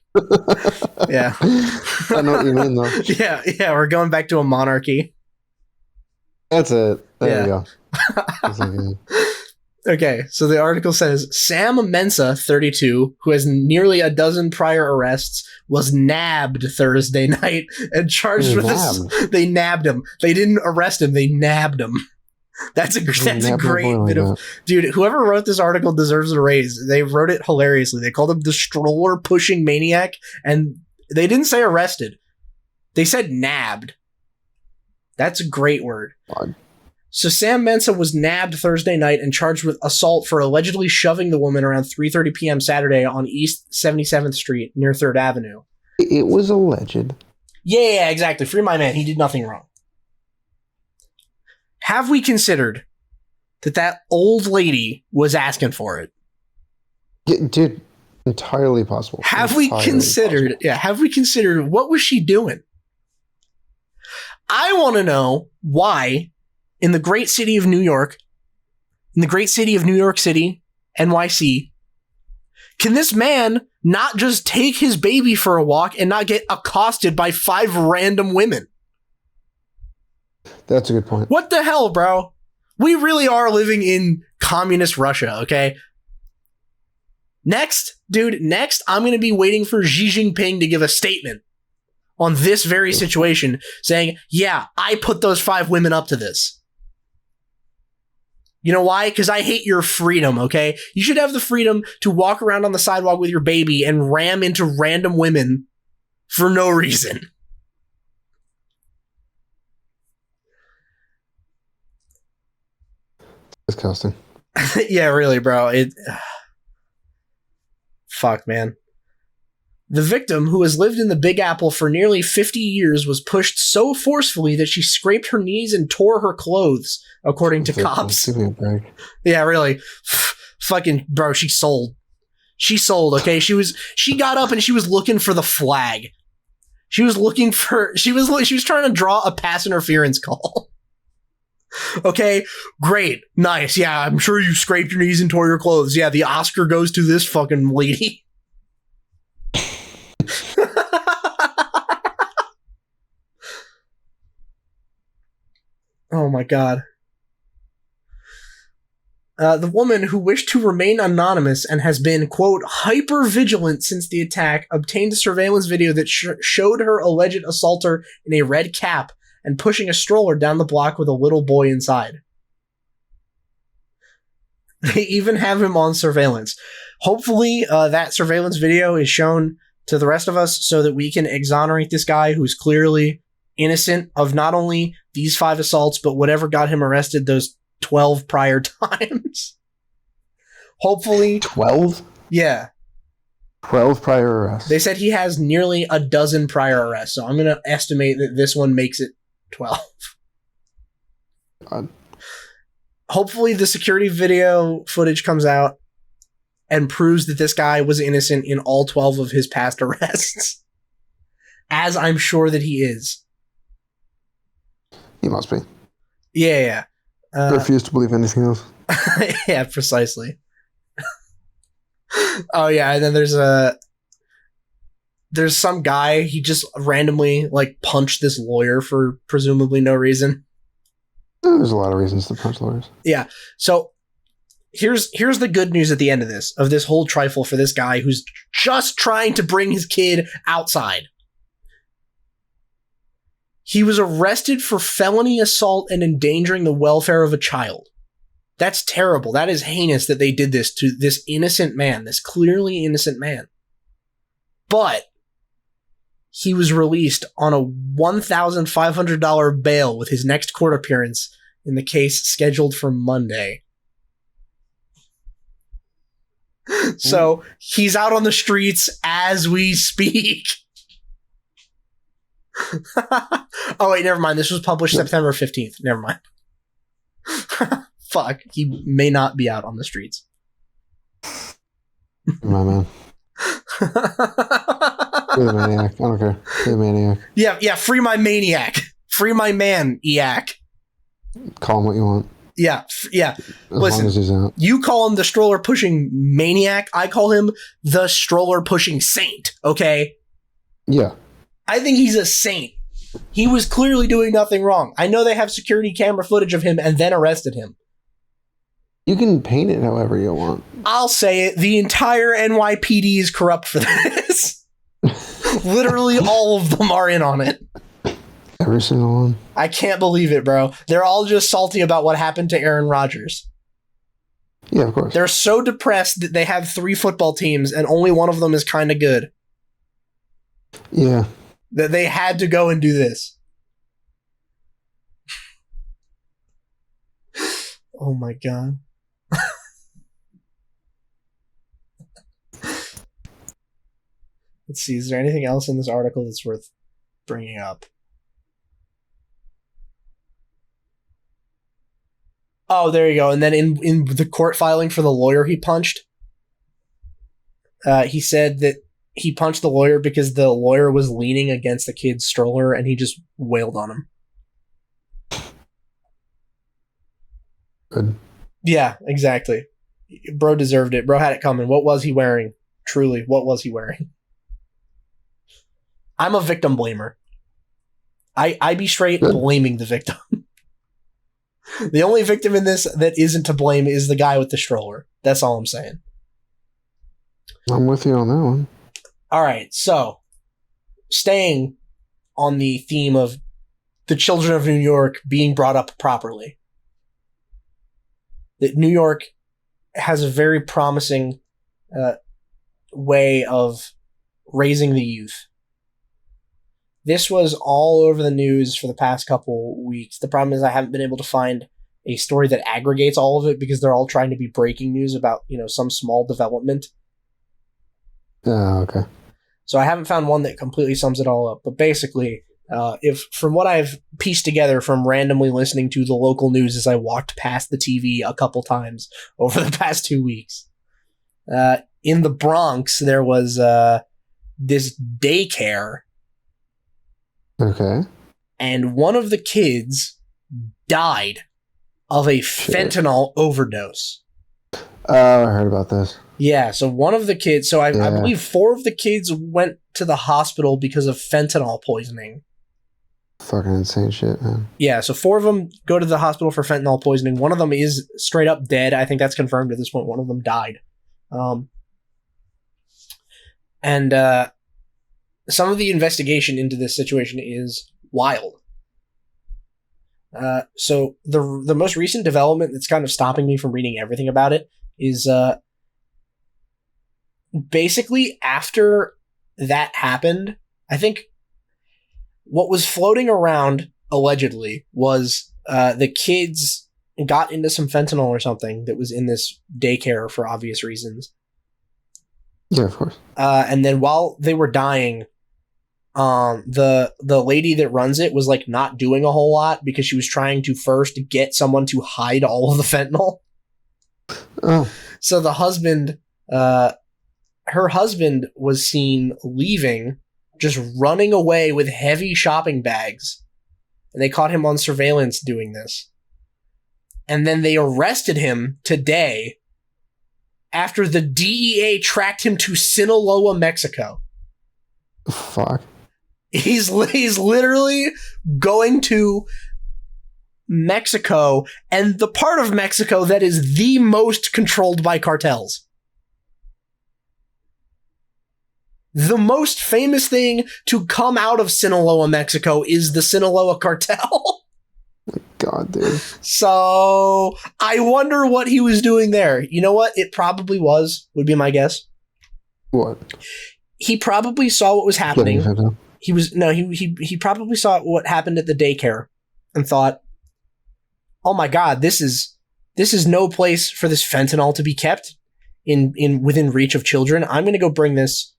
Yeah. I know what you mean, though. Yeah, we're going back to a monarchy. That's it. There you go. Okay, so the article says, Sam Mensa, 32, who has nearly a dozen prior arrests, was nabbed Thursday night and charged with this. They nabbed him. They didn't arrest him, they nabbed him. That's a great bit of... Dude, whoever wrote this article deserves a raise. They wrote it hilariously. They called him the stroller-pushing maniac, and they didn't say arrested. They said nabbed. That's a great word. God. So Sam Mensa was nabbed Thursday night and charged with assault for allegedly shoving the woman around 3:30 p.m. Saturday on East 77th Street near 3rd Avenue. It was alleged. Yeah, exactly. Free my man. He did nothing wrong. Have we considered that old lady was asking for it? Yeah, dude, entirely possible. Have we considered what was she doing? I want to know why in the great city of New York, City, NYC, can this man not just take his baby for a walk and not get accosted by 5 random women? That's a good point. What the hell, bro? We really are living in communist Russia, okay? Next, I'm going to be waiting for Xi Jinping to give a statement on this very situation saying, yeah, I put those 5 women up to this. You know why? Because I hate your freedom, okay? You should have the freedom to walk around on the sidewalk with your baby and ram into random women for no reason. Disgusting. Yeah, really, bro. Fuck, man. The victim, who has lived in the Big Apple for nearly 50 years, was pushed so forcefully that she scraped her knees and tore her clothes, according to cops. Give me a break. Yeah, really. Fucking, bro, she sold. She sold, okay? She got up and she was looking for the flag. She was trying to draw a pass interference call. Okay, great, nice. Yeah, I'm sure you scraped your knees and tore your clothes. Yeah, the Oscar goes to this fucking lady. Oh my god. The woman, who wished to remain anonymous and has been, quote, hyper-vigilant since the attack, obtained a surveillance video that showed her alleged assaulter in a red cap and pushing a stroller down the block with a little boy inside. They even have him on surveillance. Hopefully, that surveillance video is shown to the rest of us so that we can exonerate this guy who's clearly innocent of not only these 5 assaults, but whatever got him arrested those 12 prior times. Hopefully. 12? Yeah. 12 prior arrests. They said he has nearly a dozen prior arrests, so I'm going to estimate that this one makes it 12. God. Hopefully the security video footage comes out and proves that this guy was innocent in all 12 of his past arrests. As I'm sure that he is. He must be. Yeah. I refuse to believe anything else. Yeah, precisely. Oh yeah, and then there's some guy, he just randomly like punched this lawyer for presumably no reason. There's a lot of reasons to punch lawyers. Yeah. So here's the good news at the end of this whole trifle for this guy who's just trying to bring his kid outside. He was arrested for felony assault and endangering the welfare of a child. That's terrible. That is heinous that they did this to this innocent man, this clearly innocent man. But he was released on a $1,500 bail with his next court appearance in the case scheduled for Monday. So he's out on the streets as we speak. Oh, wait, never mind. This was published September 15th. Never mind. Fuck. He may not be out on the streets. My man. You're the maniac. I don't care. You're the maniac. Yeah, free my maniac. Free my man, Eac. Call him what you want. Yeah. As long as he's out. You call him the stroller pushing maniac. I call him the stroller pushing saint. Okay. Yeah. I think he's a saint. He was clearly doing nothing wrong. I know they have security camera footage of him and then arrested him. You can paint it however you want. I'll say it. The entire NYPD is corrupt for this. Literally all of them are in on it. Every single one. I can't believe it, bro. They're all just salty about what happened to Aaron Rodgers. Yeah, of course. They're so depressed that they have 3 football teams and only one of them is kind of good. Yeah. That they had to go and do this. Oh my god. Let's see, is there anything else in this article that's worth bringing up? Oh, there you go. And then in the court filing for the lawyer he punched, he said that he punched the lawyer because the lawyer was leaning against the kid's stroller and he just wailed on him. Good. Yeah, exactly. Bro deserved it. Bro had it coming. What was he wearing? Truly, what was he wearing? I'm a victim blamer. I be straight blaming the victim. The only victim in this that isn't to blame is the guy with the stroller. That's all I'm saying. I'm with you on that one. All right, so staying on the theme of the children of New York being brought up properly. That New York has a very promising way of raising the youth. This was all over the news for the past couple weeks. The problem is I haven't been able to find a story that aggregates all of it because they're all trying to be breaking news about, some small development. Oh, okay. So I haven't found one that completely sums it all up. But basically, if from what I've pieced together from randomly listening to the local news as I walked past the TV a couple times over the past 2 weeks, in the Bronx, there was this daycare. Okay. And one of the kids died of a fentanyl overdose. Oh, I heard about this. Yeah, so one of the kids, I believe 4 of the kids went to the hospital because of fentanyl poisoning. Fucking insane shit, man. Yeah, so 4 of them go to the hospital for fentanyl poisoning. One of them is straight up dead. I think that's confirmed at this point. One of them died. And some of the investigation into this situation is wild. So the most recent development that's kind of stopping me from reading everything about it is basically after that happened, I think what was floating around allegedly was the kids got into some fentanyl or something that was in this daycare for obvious reasons. Yeah, of course. And then while they were dying, the lady that runs it was like not doing a whole lot because she was trying to first get someone to hide all of the fentanyl. Oh. So the husband, her husband was seen leaving, just running away with heavy shopping bags. And they caught him on surveillance doing this. And then they arrested him today after the DEA tracked him to Sinaloa, Mexico. Fuck. He's literally going to Mexico, and the part of Mexico that is the most controlled by cartels. The most famous thing to come out of Sinaloa, Mexico is the Sinaloa cartel. God, dude. So I wonder what he was doing there. You know what? It probably would be my guess. What? He probably saw what was happening. He probably saw what happened at the daycare and thought, oh my God, this is no place for this fentanyl to be kept within reach of children. I'm going to go bring this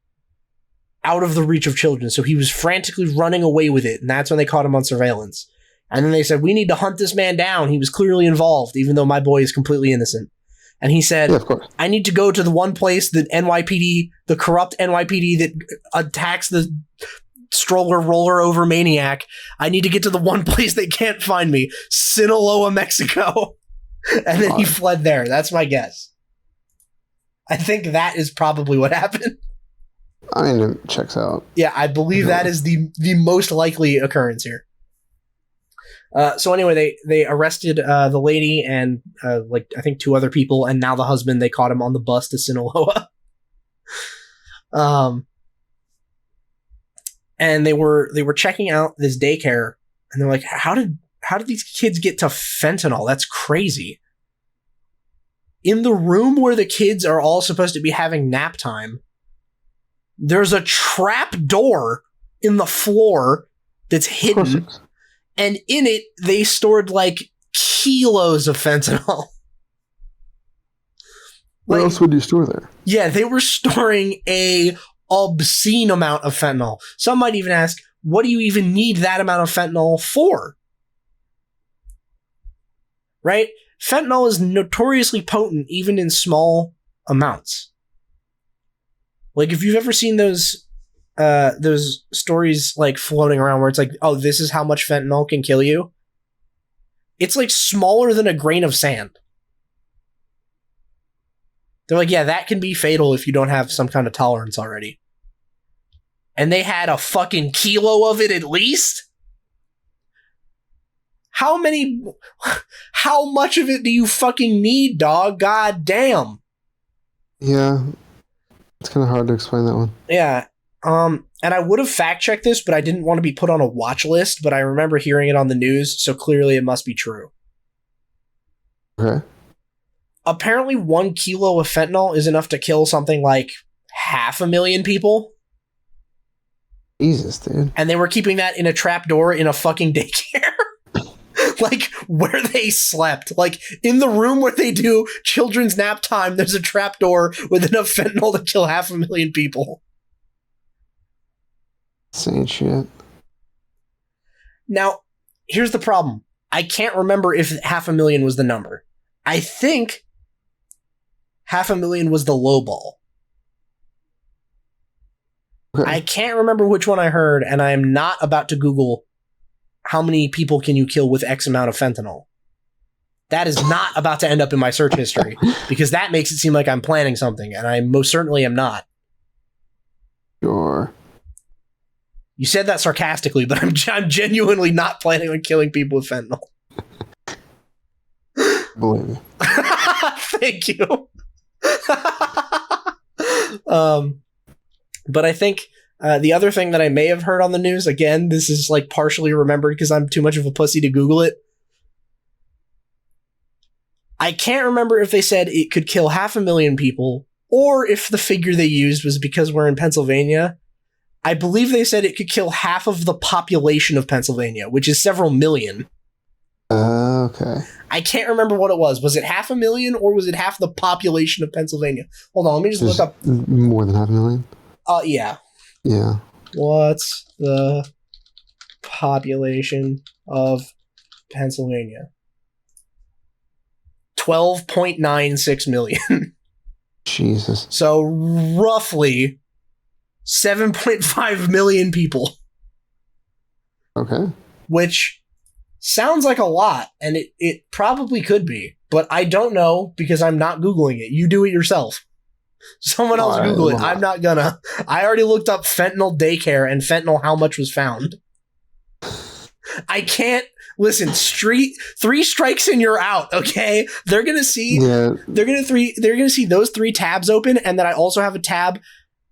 out of the reach of children. So he was frantically running away with it, and that's when they caught him on surveillance. And then they said, we need to hunt this man down. He was clearly involved, even though my boy is completely innocent. And he said, I need to go to the one place that the corrupt NYPD that attacks the stroller roller over maniac. I need to get to the one place they can't find me, Sinaloa, Mexico. And then he fled there. That's my guess. I think that is probably what happened. I mean, it checks out. Yeah, I believe that is the most likely occurrence here. So anyway, they arrested the lady and I think 2 other people, and now the husband. They caught him on the bus to Sinaloa. And they were checking out this daycare, and they're like, how did these kids get to fentanyl? That's crazy. In the room where the kids are all supposed to be having nap time, there's a trap door in the floor that's hidden, and in it they stored like kilos of fentanyl. What else would you store there? Yeah, they were storing a obscene amount of fentanyl. Some might even ask, what do you even need that amount of fentanyl for? Right? Fentanyl is notoriously potent even in small amounts. Like, if you've ever seen those stories like floating around where it's like, oh, this is how much fentanyl can kill you. It's like smaller than a grain of sand. They're like, yeah, that can be fatal if you don't have some kind of tolerance already. And they had a fucking kilo of it at least? How much of it do you fucking need, dog? God damn. Yeah. It's kind of hard to explain that one. Yeah. And I would have fact-checked this, but I didn't want to be put on a watch list, but I remember hearing it on the news, so clearly it must be true. Okay. Apparently 1 kilo of fentanyl is enough to kill something like 500,000 people. Jesus, dude. And they were keeping that in a trapdoor in a fucking daycare. Like, where they slept. Like, in the room where they do children's nap time, there's a trapdoor with enough fentanyl to kill 500,000 people. Insane shit. Now, here's the problem. I can't remember if 500,000 was the number. I think 500,000 was the low ball. Okay. I can't remember which one I heard, and I am not about to Google how many people can you kill with X amount of fentanyl. That is not about to end up in my search history, because that makes it seem like I'm planning something, and I most certainly am not. Sure. You said that sarcastically, but I'm genuinely not planning on killing people with fentanyl. Believe me. Thank you. But I think the other thing that I may have heard on the news, again, this is like partially remembered because I'm too much of a pussy to Google it. I can't remember if they said it could kill 500,000 people or if the figure they used was because we're in Pennsylvania. I believe they said it could kill half of the population of Pennsylvania, which is several million. Okay. I can't remember what it was. Was it 500,000 or was it half the population of Pennsylvania? Hold on, let me just look up. More than 500,000? Yeah. Yeah. What's the population of Pennsylvania? 12.96 million. Jesus. So roughly 7.5 million people. Okay. Which sounds like a lot, and it probably could be. but I don't know because I'm not Googling it. You do it yourself. Someone else Google it. I'm not gonna. I already looked up fentanyl daycare and fentanyl how much was found. I can't listen. 3 strikes and you're out. Okay, they're gonna see. Yeah. They're gonna see those 3 tabs open, and then I also have a tab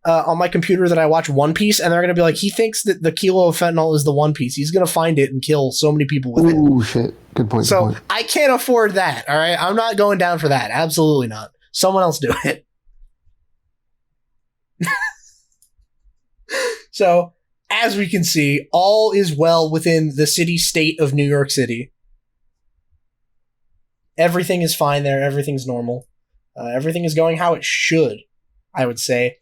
on my computer that I watch One Piece, and they're gonna be like, he thinks that the kilo of fentanyl is the One Piece. He's gonna find it and kill so many people with it. Ooh, shit. Good point. So I can't afford that. All right, I'm not going down for that. Absolutely not. Someone else do it. So, as we can see, all is well within the city-state of New York City. Everything is fine there. Everything's normal. Everything is going how it should, I would say.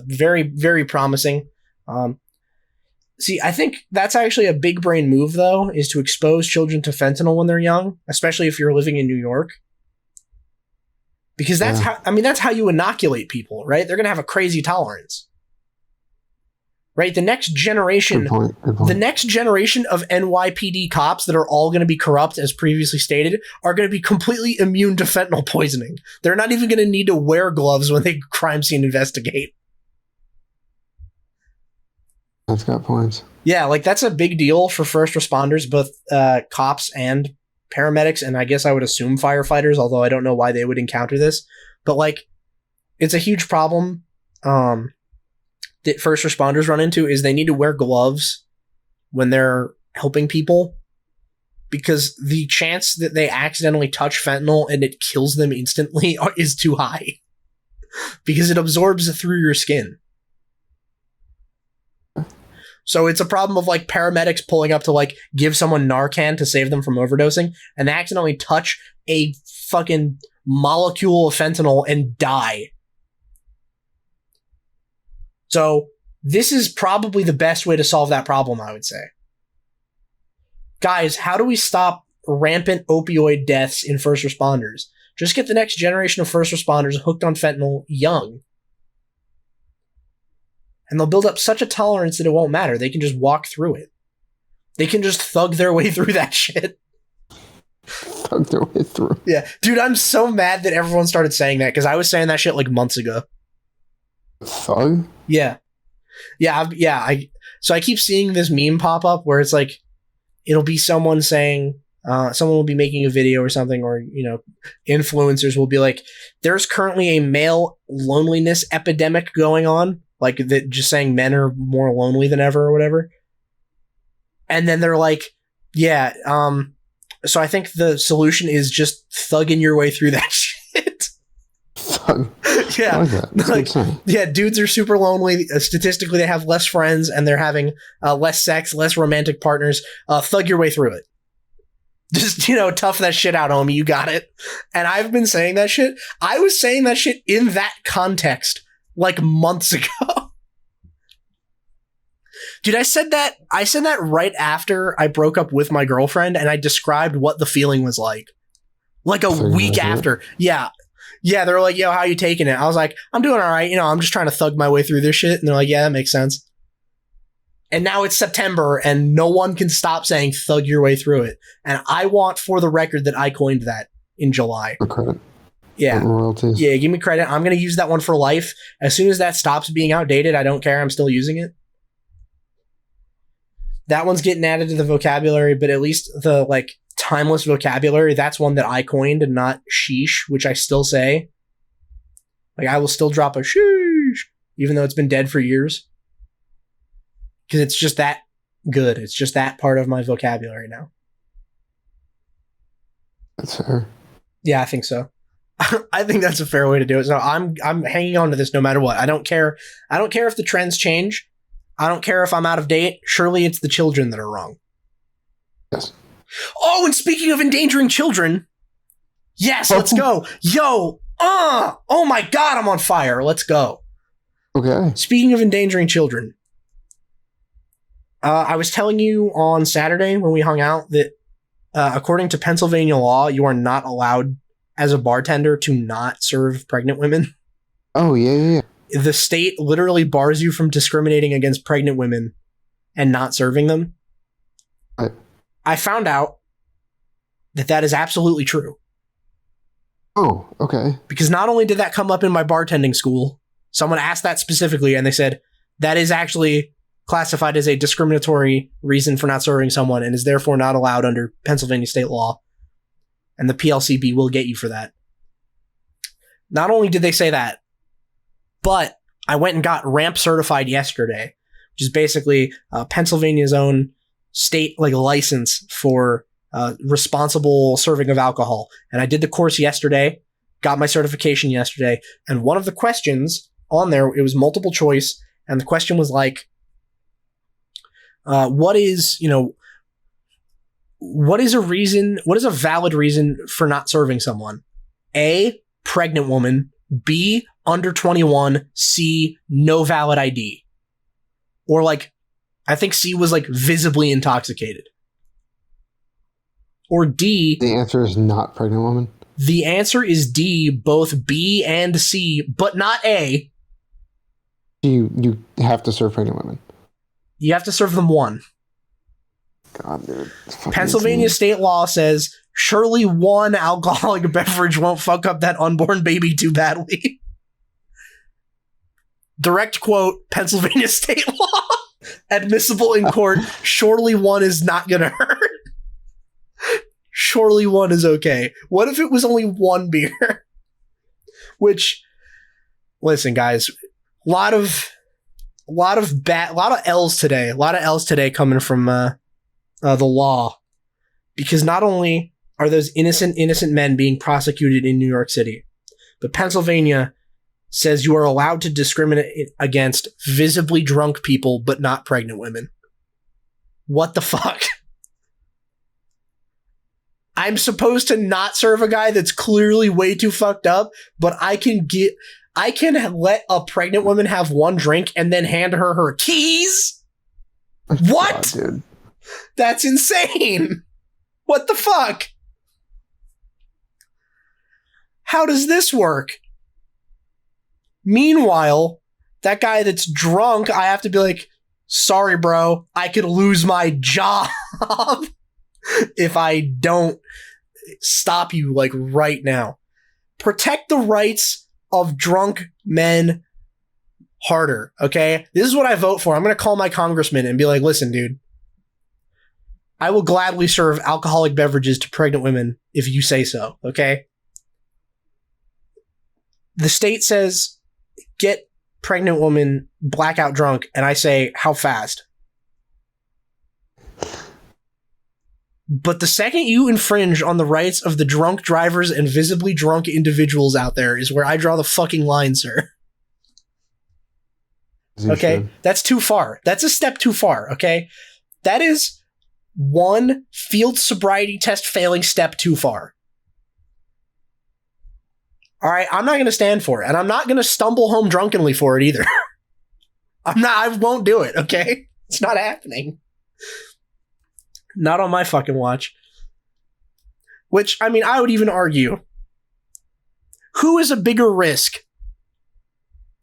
Very, very promising. See, I think that's actually a big brain move, though, is to expose children to fentanyl when they're young, especially if you're living in New York. Because that's how you inoculate people, right? They're going to have a crazy tolerance. Right, the next generation, Good point. The next generation of NYPD cops that are all going to be corrupt, as previously stated, are going to be completely immune to fentanyl poisoning. They're not even going to need to wear gloves when they crime scene investigate. That's got points. Yeah, like that's a big deal for first responders, both cops and paramedics, and I guess I would assume firefighters, although I don't know why they would encounter this. But like, it's a huge problem. That first responders run into is they need to wear gloves when they're helping people, because the chance that they accidentally touch fentanyl and it kills them instantly is too high because it absorbs through your skin. So it's a problem of like paramedics pulling up to like give someone Narcan to save them from overdosing, and they accidentally touch a fucking molecule of fentanyl and die. So this is probably the best way to solve that problem, I would say. Guys, how do we stop rampant opioid deaths in first responders? Just get the next generation of first responders hooked on fentanyl young. And they'll build up such a tolerance that it won't matter. They can just walk through it. They can just thug their way through that shit. Thug their way through. Yeah. Dude, I'm so mad that everyone started saying that, because I was saying that shit like months ago. Thug? Yeah. So I keep seeing this meme pop up where it's like, it'll be someone saying, someone will be making a video or something, or, you know, influencers will be like, there's currently a male loneliness epidemic going on. Like, that, just saying men are more lonely than ever or whatever. And then they're like, yeah, so I think the solution is just thugging your way through that shit. Thug. Yeah. Yeah, dudes are super lonely. Statistically, they have less friends and they're having less sex, less romantic partners. Thug your way through it. Just, you know, tough that shit out, homie. You got it. And I've been saying that shit. I was saying that shit in that context like months ago. Dude, I said that right after I broke up with my girlfriend, and I described what the feeling was like. Like a week after. Yeah. Yeah, they were like, yo, how you taking it? I was like, I'm doing all right. You know, I'm just trying to thug my way through this shit. And they're like, yeah, that makes sense. And now it's September, and no one can stop saying thug your way through it. And I want for the record that I coined that in July. For credit. Yeah. Royalties. Yeah, give me credit. I'm going to use that one for life. As soon as that stops being outdated, I don't care. I'm still using it. That one's getting added to the vocabulary, but at least the, like, timeless vocabulary, that's one that I coined and not sheesh, which I still say. Like, I will still drop a sheesh, even though it's been dead for years. Because it's just that good. It's just that part of my vocabulary now. That's fair. Yeah, I think so. I think that's a fair way to do it. So I'm hanging on to this no matter what. I don't care. I don't care if the trends change. I don't care if I'm out of date. Surely it's the children that are wrong. Yes. Oh, and speaking of endangering children, yes, let's go. Yo, oh my God, I'm on fire. Let's go. Okay. Speaking of endangering children, I was telling you on Saturday when we hung out that according to Pennsylvania law, you are not allowed as a bartender to not serve pregnant women. Oh, yeah. The state literally bars you from discriminating against pregnant women and not serving them. I found out that is absolutely true. Oh, okay. Because not only did that come up in my bartending school, someone asked that specifically, and they said that is actually classified as a discriminatory reason for not serving someone and is therefore not allowed under Pennsylvania state law. And the PLCB will get you for that. Not only did they say that, but I went and got ramp certified yesterday, which is basically Pennsylvania's own state license for responsible serving of alcohol. And I did the course yesterday, got my certification yesterday, and one of the questions on there, it was multiple choice, and the question was like, what is a valid reason for not serving someone? A, pregnant woman. B, under 21. C, no valid ID. Or I think C was visibly intoxicated. Or D. The answer is not pregnant woman. The answer is D, both B and C, but not A. You have to serve pregnant women. You have to serve them one. God, dude. Pennsylvania state law says surely one alcoholic beverage won't fuck up that unborn baby too badly. Direct quote, Pennsylvania state law. Admissible in court. Surely one is not gonna hurt. Surely one is okay. What if it was only one beer? Which, listen, guys, a lot of L's today. A lot of L's today coming from the law, because not only are those innocent men being prosecuted in New York City, but Pennsylvania says you are allowed to discriminate against visibly drunk people, but not pregnant women. What the fuck? I'm supposed to not serve a guy that's clearly way too fucked up, but I can let a pregnant woman have one drink and then hand her keys? What? God, dude. That's insane. What the fuck? How does this work? Meanwhile, that guy that's drunk, I have to be like, sorry, bro, I could lose my job if I don't stop you right now. Protect the rights of drunk men harder, okay? This is what I vote for. I'm going to call my congressman and be like, listen, dude, I will gladly serve alcoholic beverages to pregnant women if you say so, okay? The state says, get pregnant woman blackout drunk, and I say, how fast? But the second you infringe on the rights of the drunk drivers and visibly drunk individuals out there is where I draw the fucking line, sir. Okay? That's too far. That's a step too far, okay? That is one field sobriety test failing step too far. All right, I'm not going to stand for it, and I'm not going to stumble home drunkenly for it either. I won't do it, okay? It's not happening. Not on my fucking watch. Which, I mean, I would even argue, who is a bigger risk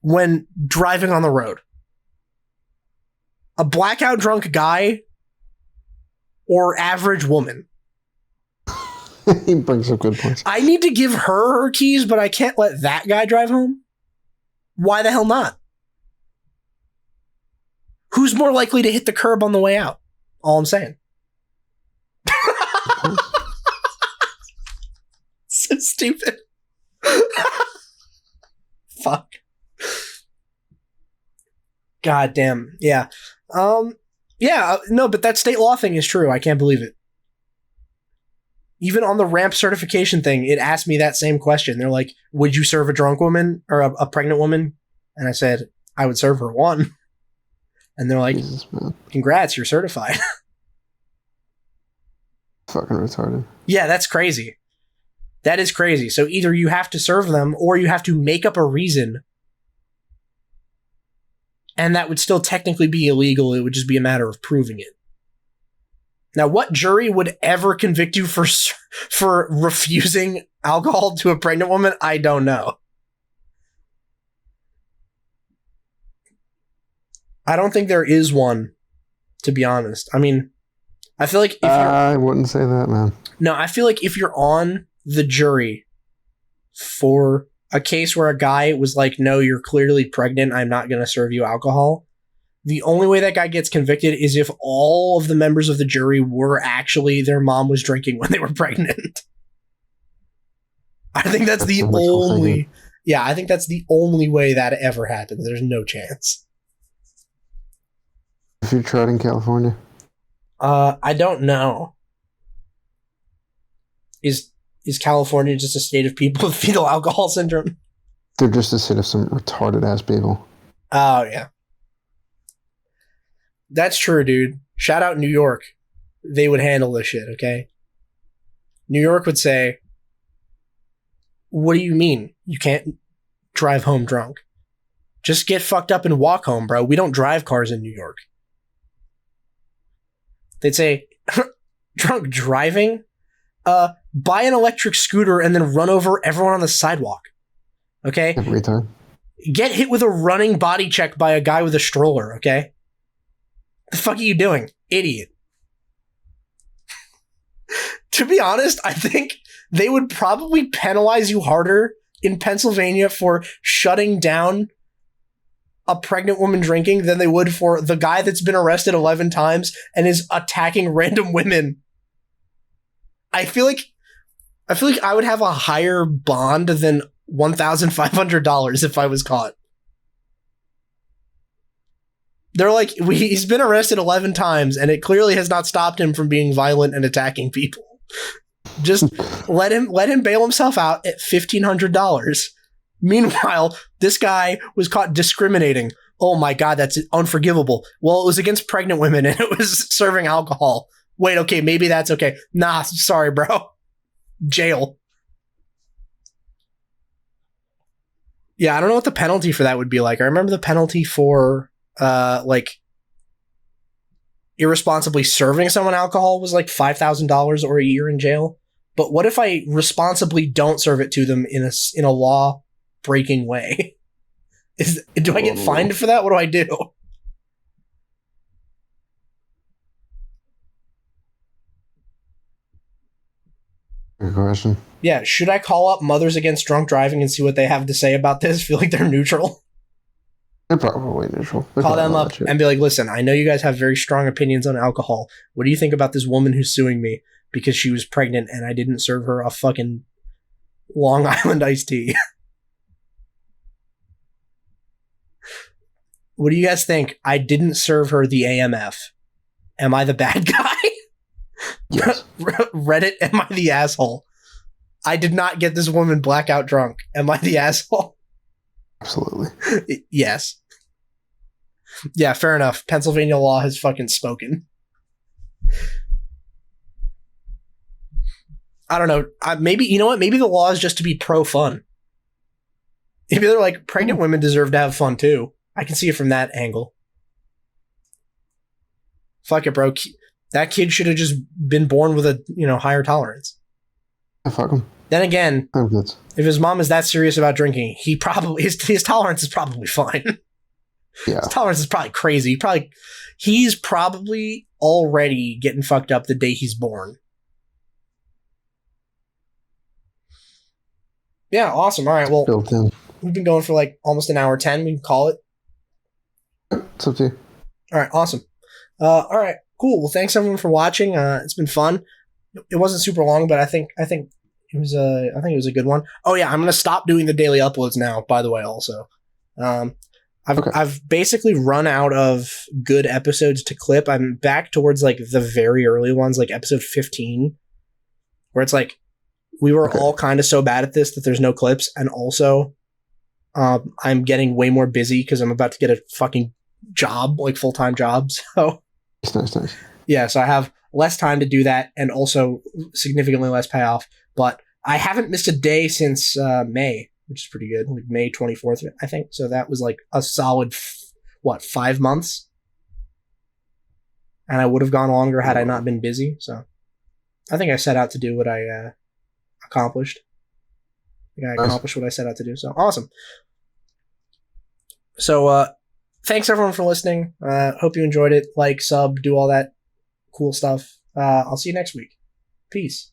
when driving on the road? A blackout drunk guy or average woman? He brings up good points. I need to give her keys, but I can't let that guy drive home? Why the hell not? Who's more likely to hit the curb on the way out? All I'm saying. So stupid. Fuck. God damn. Yeah. No, but that state law thing is true. I can't believe it. Even on the ramp certification thing, it asked me that same question. They're like, would you serve a drunk woman or a pregnant woman? And I said, I would serve her one. And they're like, Jesus, congrats, you're certified. Fucking retarded. Yeah, that's crazy. That is crazy. So either you have to serve them or you have to make up a reason. And that would still technically be illegal. It would just be a matter of proving it. Now, what jury would ever convict you for refusing alcohol to a pregnant woman? I don't know. I don't think there is one, to be honest. I mean, I feel like if I wouldn't say that, man. No, I feel like if you're on the jury for a case where a guy was like, no, you're clearly pregnant, I'm not going to serve you alcohol. The only way that guy gets convicted is if all of the members of the jury were actually their mom was drinking when they were pregnant. I think that's the only... Yeah, I think that's the only way that ever happens. There's no chance. Have you tried in California? I don't know. Is California just a state of people with fetal alcohol syndrome? They're just a state of some retarded ass people. Oh, yeah. That's true, dude. Shout out New York. They would handle this shit, okay? New York would say, what do you mean you can't drive home drunk? Just get fucked up and walk home, bro. We don't drive cars in New York. They'd say, drunk driving? Buy an electric scooter and then run over everyone on the sidewalk. Okay? Every time. Get hit with a running body check by a guy with a stroller, okay? The fuck are you doing? Idiot. To be honest, I think they would probably penalize you harder in Pennsylvania for shutting down a pregnant woman drinking than they would for the guy that's been arrested 11 times and is attacking random women. I feel like I would have a higher bond than $1,500 if I was caught. They're like, he's been arrested 11 times and it clearly has not stopped him from being violent and attacking people. Just let him bail himself out at $1,500. Meanwhile, this guy was caught discriminating. Oh my God, that's unforgivable. Well, it was against pregnant women and it was serving alcohol. Wait, okay, maybe that's okay. Nah, sorry, bro. Jail. Yeah, I don't know what the penalty for that would be like. I remember the penalty for irresponsibly serving someone alcohol was like $5,000 or a year in jail. But what if I responsibly don't serve it to them in a law breaking way? Do I get fined for that? What do I do? Good question. Yeah, should I call up Mothers Against Drunk Driving and see what they have to say about this? Feel like they're neutral. They're probably neutral. Call them up and be like, listen, I know you guys have very strong opinions on alcohol. What do you think about this woman who's suing me because she was pregnant and I didn't serve her a fucking Long Island iced tea? What do you guys think? I didn't serve her the AMF. Am I the bad guy? Yes. Reddit, am I the asshole? I did not get this woman blackout drunk. Am I the asshole? Absolutely. Yes. Yeah, fair enough. Pennsylvania law has fucking spoken. I don't know. Maybe, you know what? Maybe the law is just to be pro-fun. Maybe they're like, pregnant women deserve to have fun too. I can see it from that angle. Fuck it, bro. That kid should have just been born with a, higher tolerance. Fuck him. Then again, if his mom is that serious about drinking, he probably his tolerance is probably fine. Yeah. His tolerance is probably crazy. He's probably already getting fucked up the day he's born. Yeah, awesome. All right, well, we've been going for like almost an hour 10. We can call it. It's up to you. All right, awesome. All right, cool. Well, thanks everyone for watching. It's been fun. It wasn't super long, but I think it was a good one. Oh yeah, I'm gonna stop doing the daily uploads now. By the way, also, I've basically run out of good episodes to clip. I'm back towards like the very early ones, like episode 15, where it's like we were all kind of so bad at this that there's no clips, and also, I'm getting way more busy because I'm about to get a fucking job, like full-time job. So, nice. Yeah, so I have less time to do that, and also significantly less payoff. But I haven't missed a day since May, which is pretty good. Like May 24th, I think. So that was like a solid, 5 months? And I would have gone longer had I not been busy. So I think I set out to do what I accomplished. I accomplished what I set out to do. So awesome. So thanks everyone for listening. Hope you enjoyed it. Like, sub, do all that cool stuff. I'll see you next week. Peace.